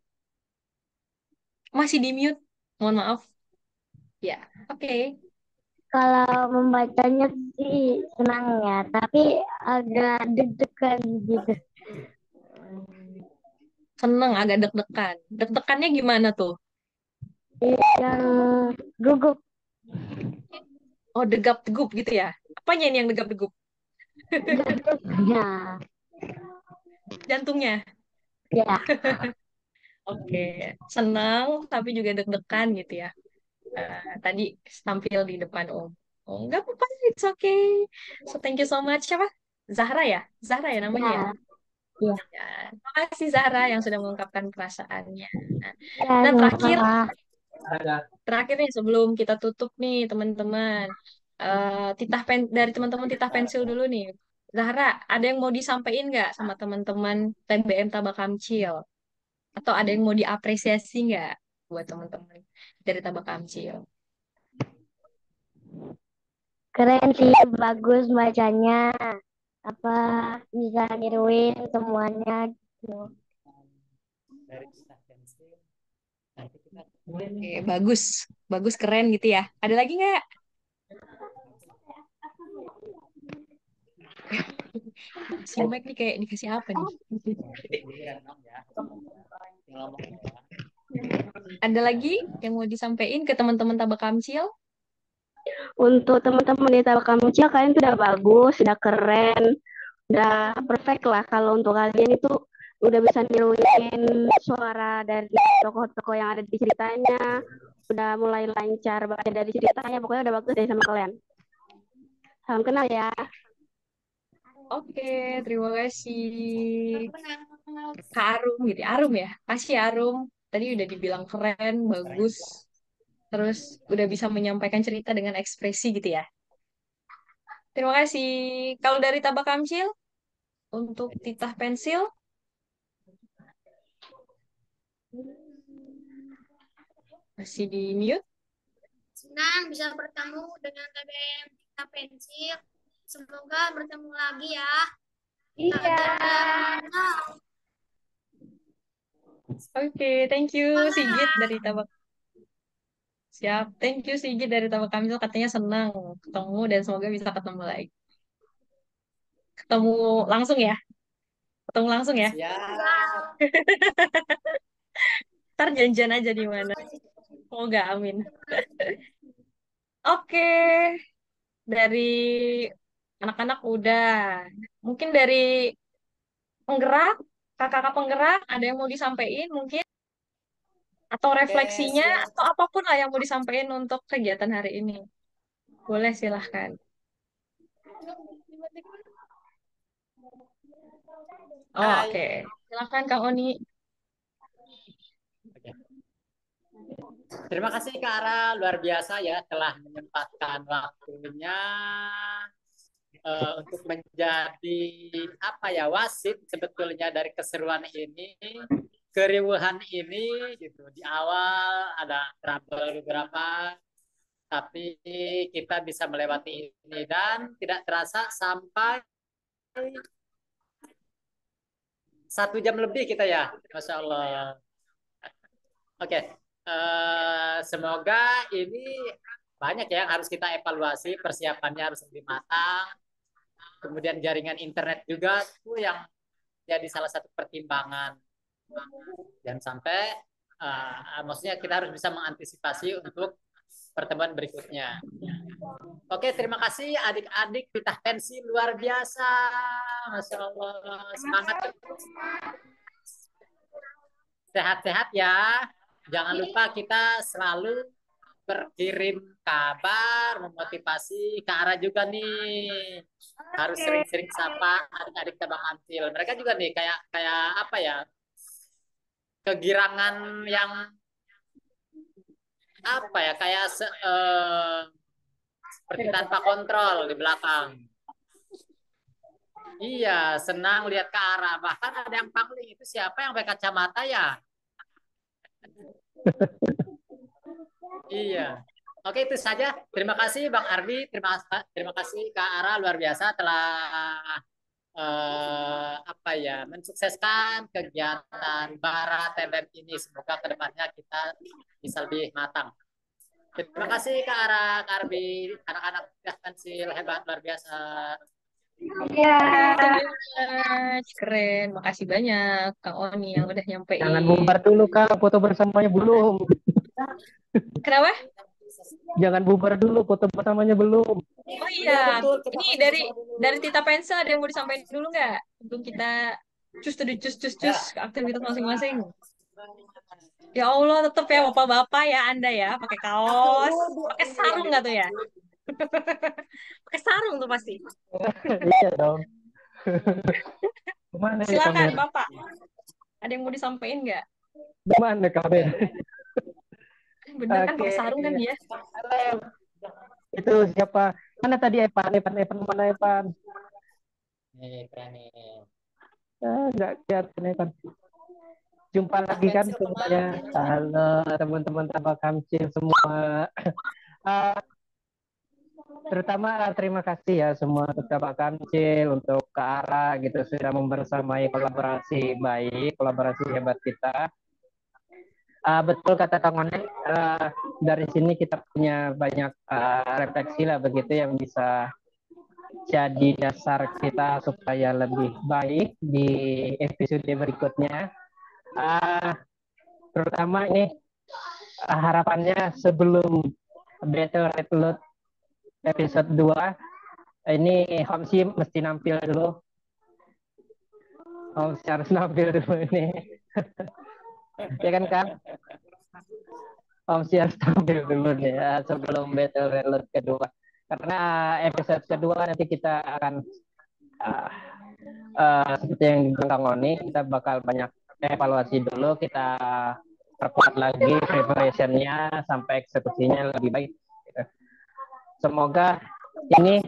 masih di mute. Mohon maaf. Ya, oke. Kalau membacanya sih senang ya, tapi agak deg-degan gitu. Seneng, agak deg-degan. Deg-degannya gimana tuh? Yang gugup Oh, degap-degup gitu ya? Apanya ini yang degap-degup? ya, Jantungnya. ya, Oke, senang tapi juga deg-degan gitu ya. Tadi tampil di depan Om. Oh, nggak apa-apa, it's okay. So thank you so much. Siapa? Zahra ya? Zahra ya namanya ya? ya, ya, Ya, terima kasih Zahra yang sudah mengungkapkan perasaannya. Nah, ya, nah, terakhir, sama-sama. terakhir nih sebelum kita tutup nih teman-teman. Dari teman-teman titah pensil dulu nih. Zahra, ada yang mau disampaikan nggak sama teman-teman TBM Tabak Kamcil? Atau ada yang mau diapresiasi nggak buat teman-teman dari Tabak Kamcil? Keren sih, bagus bacanya. Apa bisa niruin semuanya gitu. Dari kita pensil, nanti kita Oke, bagus, bagus, keren gitu ya. Ada lagi nggak? Si Mike nih kayak dikasih apa nih? giliran dong ya. Ngomong ya. Ada lagi yang mau disampaikan ke teman-teman Tabak Kamcil? Untuk teman-teman di Tabak Kamcia, kalian tuh udah bagus, udah keren, udah perfect lah. Kalau untuk kalian itu udah bisa niruin suara dari tokoh-tokoh yang ada di ceritanya, udah mulai lancar baca dari ceritanya, pokoknya udah bagus deh sama kalian. Salam kenal ya. Oke, terima kasih. Kak Arum gitu. Arum ya? Kasih Arum. Tadi udah dibilang keren, bagus. Terus udah bisa menyampaikan cerita dengan ekspresi gitu ya. Terima kasih. Kalau dari Tabak Kamcil, untuk titah pensil, masih di mute. Senang bisa bertemu dengan TBM Tita Pensil. Semoga bertemu lagi ya. Iya. Oke, thank you Sigit dari Tabak. Siap, thank you Sigit dari Tabak Kamcil. Katanya senang ketemu dan semoga bisa ketemu lagi. Ketemu langsung ya? Ketemu langsung ya? Siap. Ntar janjian aja di mana. Semoga, amin. Oke, dari anak-anak udah. Mungkin dari penggerak, kakak-kakak penggerak, ada yang mau disampaikan mungkin? Atau Oke, refleksinya, siap. atau apapun lah yang mau disampaikan untuk kegiatan hari ini. Boleh, silahkan. Hai. Oke, silahkan Kak Oni. Oke. Terima kasih Kak Ara, luar biasa ya telah menyempatkan waktunya untuk menjadi apa ya wasit sebetulnya dari keseruan ini, keriuhan ini gitu. Di awal ada trouble beberapa, tapi kita bisa melewati ini dan tidak terasa sampai 1 jam lebih kita ya, Masya Allah. Oke, semoga ini banyak ya yang harus kita evaluasi, persiapannya harus lebih matang. Kemudian jaringan internet juga itu yang jadi salah satu pertimbangan. Jangan sampai, maksudnya kita harus bisa mengantisipasi untuk pertemuan berikutnya. Oke, terima kasih adik-adik Pitah Pensi luar biasa, Masya Allah, semangat, sehat-sehat ya. Jangan lupa kita selalu berkirim kabar, memotivasi ke arah juga nih. Harus sering-sering sapa adik-adik Tabang Antil. Mereka juga nih kayak kayak apa ya? Kegirangan yang apa ya? Kayak seperti tanpa kontrol di belakang. Iya, senang lihat ke arah. Bahkan ada yang pangling itu siapa yang pakai kacamata ya? Iya. Oke, itu saja. Terima kasih Bang Ardi, terima kasih Kak Ara luar biasa telah apa ya mensukseskan kegiatan Bara TBM ini. Semoga kedepannya kita bisa lebih matang. Terima kasih Kak Ara, Kak Arbi, anak-anak pensil hebat luar biasa. Iya. Thank you very much. Keren. Makasih banyak Kak Oni yang udah nyampein. Jangan bubar dulu Kak, foto bersamanya belum. Kenapa? Jangan bubar dulu, foto bersamanya belum. Oh Iya iya, betul. Kita ini harus dari bersama dulu. dari Tita Pensil ada yang mau disampaikan dulu nggak? Sebelum kita cus Ya. ke aktivitas masing-masing. Ya Allah, tetap ya bapak-bapak ya Anda ya, pakai kaos, pakai sarung nggak tuh ya? Pakai sarung tuh pasti. Iya dong. Kemana ya Silakan kamera? Bapak. Ada yang mau disampaikan nggak? Kemana kamera? Bener kan Oke. pakai sarung kan dia? Itu siapa? Mana tadi Evan mana Evan? Nih, keren nih. Nggak kelihatan Evan. Jumpa lagi kan Pensil semuanya. kemana? Halo teman-teman Tabak Kamcil semua. Ah, terutama terima kasih ya semua untuk Tabak Kamcil, untuk ke arah gitu sudah membersamai kolaborasi baik, kolaborasi hebat kita. Betul kata Kang Onek, dari sini kita punya banyak refleksi lah begitu yang bisa jadi dasar kita supaya lebih baik di episode berikutnya. Terutama ini harapannya sebelum Battle Red Loot episode 2 ini Homsi mesti nampil dulu. Homsi harus nampil dulu ini. Ya kan Kang? Homsi harus tampil dulu nih ya, sebelum Battle Red Loot kedua. Karena episode kedua nanti kita akan seperti yang dibilang Oni, kita bakal banyak evaluasi dulu, kita perkuat lagi preparationnya sampai eksekusinya lebih baik. Semoga ini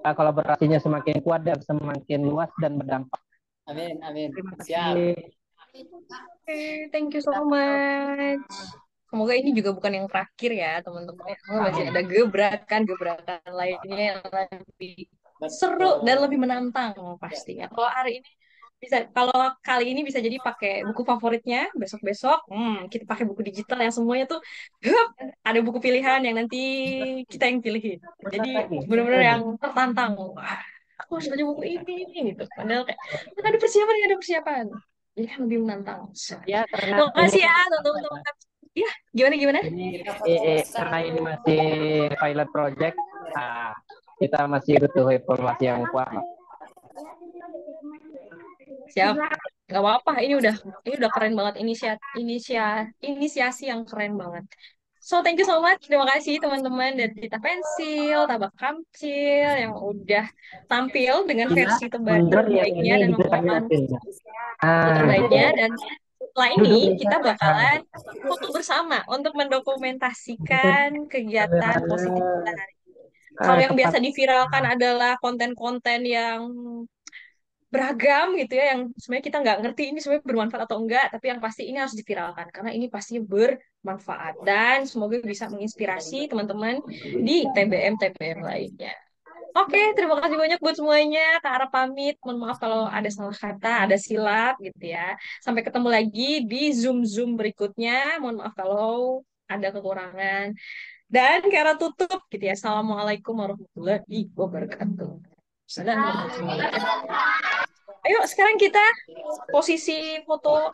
kolaborasinya semakin kuat dan semakin luas dan berdampak. Amin, amin. Terima Siap. kasih. Oke, thank you so much. Semoga ini juga bukan yang terakhir ya, teman-teman. Semoga masih ada gebrakan-gebrakan lainnya yang lebih seru dan lebih menantang pastinya. Kalau hari ini bisa, kalau kali ini bisa jadi pakai buku favoritnya, besok-besok kita pakai buku digital yang semuanya tuh hup, ada buku pilihan yang nanti kita yang pilihin. Jadi benar-benar yang tertantang. Wah, aku harus baca buku ini gitu. Padahal kayak "Nggak ada persiapan, nggak ada persiapan. Jadi kan lebih menantang. Ya, karena Terima ini kasih ya teman-teman. Ya, gimana gimana? karena ini masih pilot project, kita masih butuh evaluasi yang kuat. Siap. Gak apa-apa. Ini udah keren banget, inisiasi yang keren banget. So, thank you so much. Terima kasih teman-teman dari Tita Pensil, Tabak Kamcil yang udah tampil dengan versi Mundur yang terbaiknya ini dan bisa membawakan lihatin. foto terbaiknya. Dan setelah ini Duduk kita bakalan foto bersama untuk mendokumentasikan kegiatan positif kita hari ini. Kalau yang biasa diviralkan adalah konten-konten yang beragam gitu ya, yang sebenarnya kita nggak ngerti ini sebenarnya bermanfaat atau enggak, tapi yang pasti ini harus diviralkan karena ini pasti bermanfaat dan semoga bisa menginspirasi teman-teman di TBM lainnya. Oke, terima kasih banyak buat semuanya. Kak Ara pamit. Mohon maaf kalau ada salah kata, ada silap gitu ya. Sampai ketemu lagi di Zoom-Zoom berikutnya. Mohon maaf kalau ada kekurangan. Dan Kak Ara tutup gitu ya. Assalamualaikum warahmatullahi wabarakatuh. Assalamualaikum warahmatullahi wabarakatuh. Ayo sekarang kita posisi foto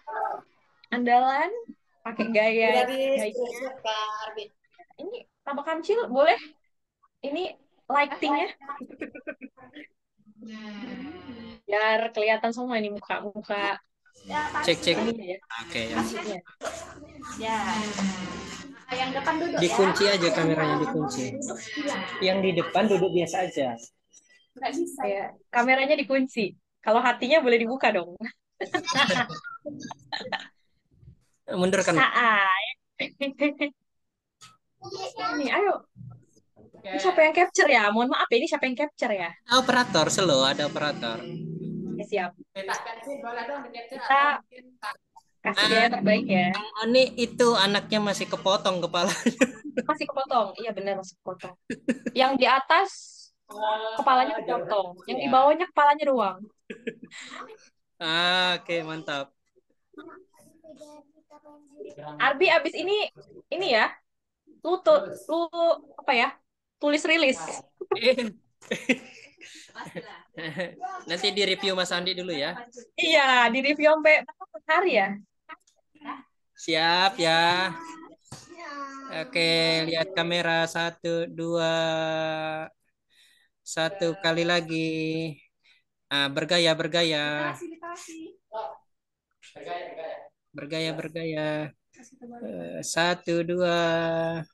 andalan pakai gaya Udah gaya Kak Arbi. ini tambah kancil boleh ini lightingnya biar kelihatan semua ini muka-muka Cek cek. ininya ya. Oke ya. Maksudnya. Ya. Yang depan duduk Dikunci ya. aja kameranya dikunci. Yang di depan duduk biasa aja. Nggak bisa. Ya, kameranya dikunci. Kalau hatinya boleh dibuka dong. Mundur kan. Ini, ayo. Ini siapa yang capture ya? Mohon maaf ya, ini siapa yang capture ya? Operator slow, ada operator. Ya, siap. Boleh dong di-capture Kita kasih gaya terbaik ya. Ini itu anaknya masih kepotong kepala. Masih kepotong. Iya benar masih kepotong. Yang di atas kepalanya kepotong. Yang di bawahnya kepalanya doang. Oke, mantap. Arbi abis ini ya. Lu apa ya? Tulis rilis. Nanti di review Mas Andi dulu ya. Iya, di review sampai berapa hari ya? Siap ya. Oke, lihat kamera 1, 2, 1 kali lagi. Bergaya. Bergaya. 1, 2.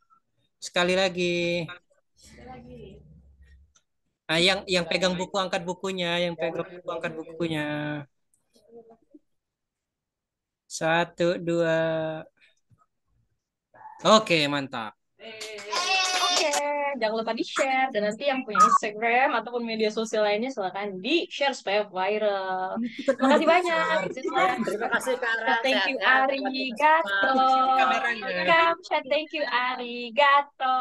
Sekali lagi. Yang pegang buku angkat bukunya, 1, 2. Oke, mantap. Oke, jangan lupa di-share dan nanti yang punya Instagram ataupun media sosial lainnya silakan di-share supaya viral. Terima kasih banyak. Terima kasih Kak Ara. Thank you Sehat-sehat. arigato. Kameranya. Kamsha thank you arigato.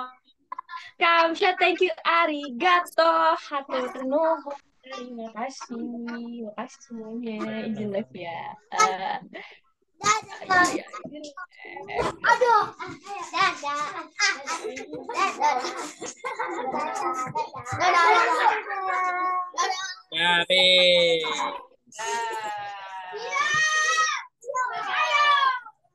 Kamsha thank you arigato. Hatur nuhun. Terima kasih. Terima kasih semuanya. Izin live ya. Aduh. Dadah. Tapi. Dadah.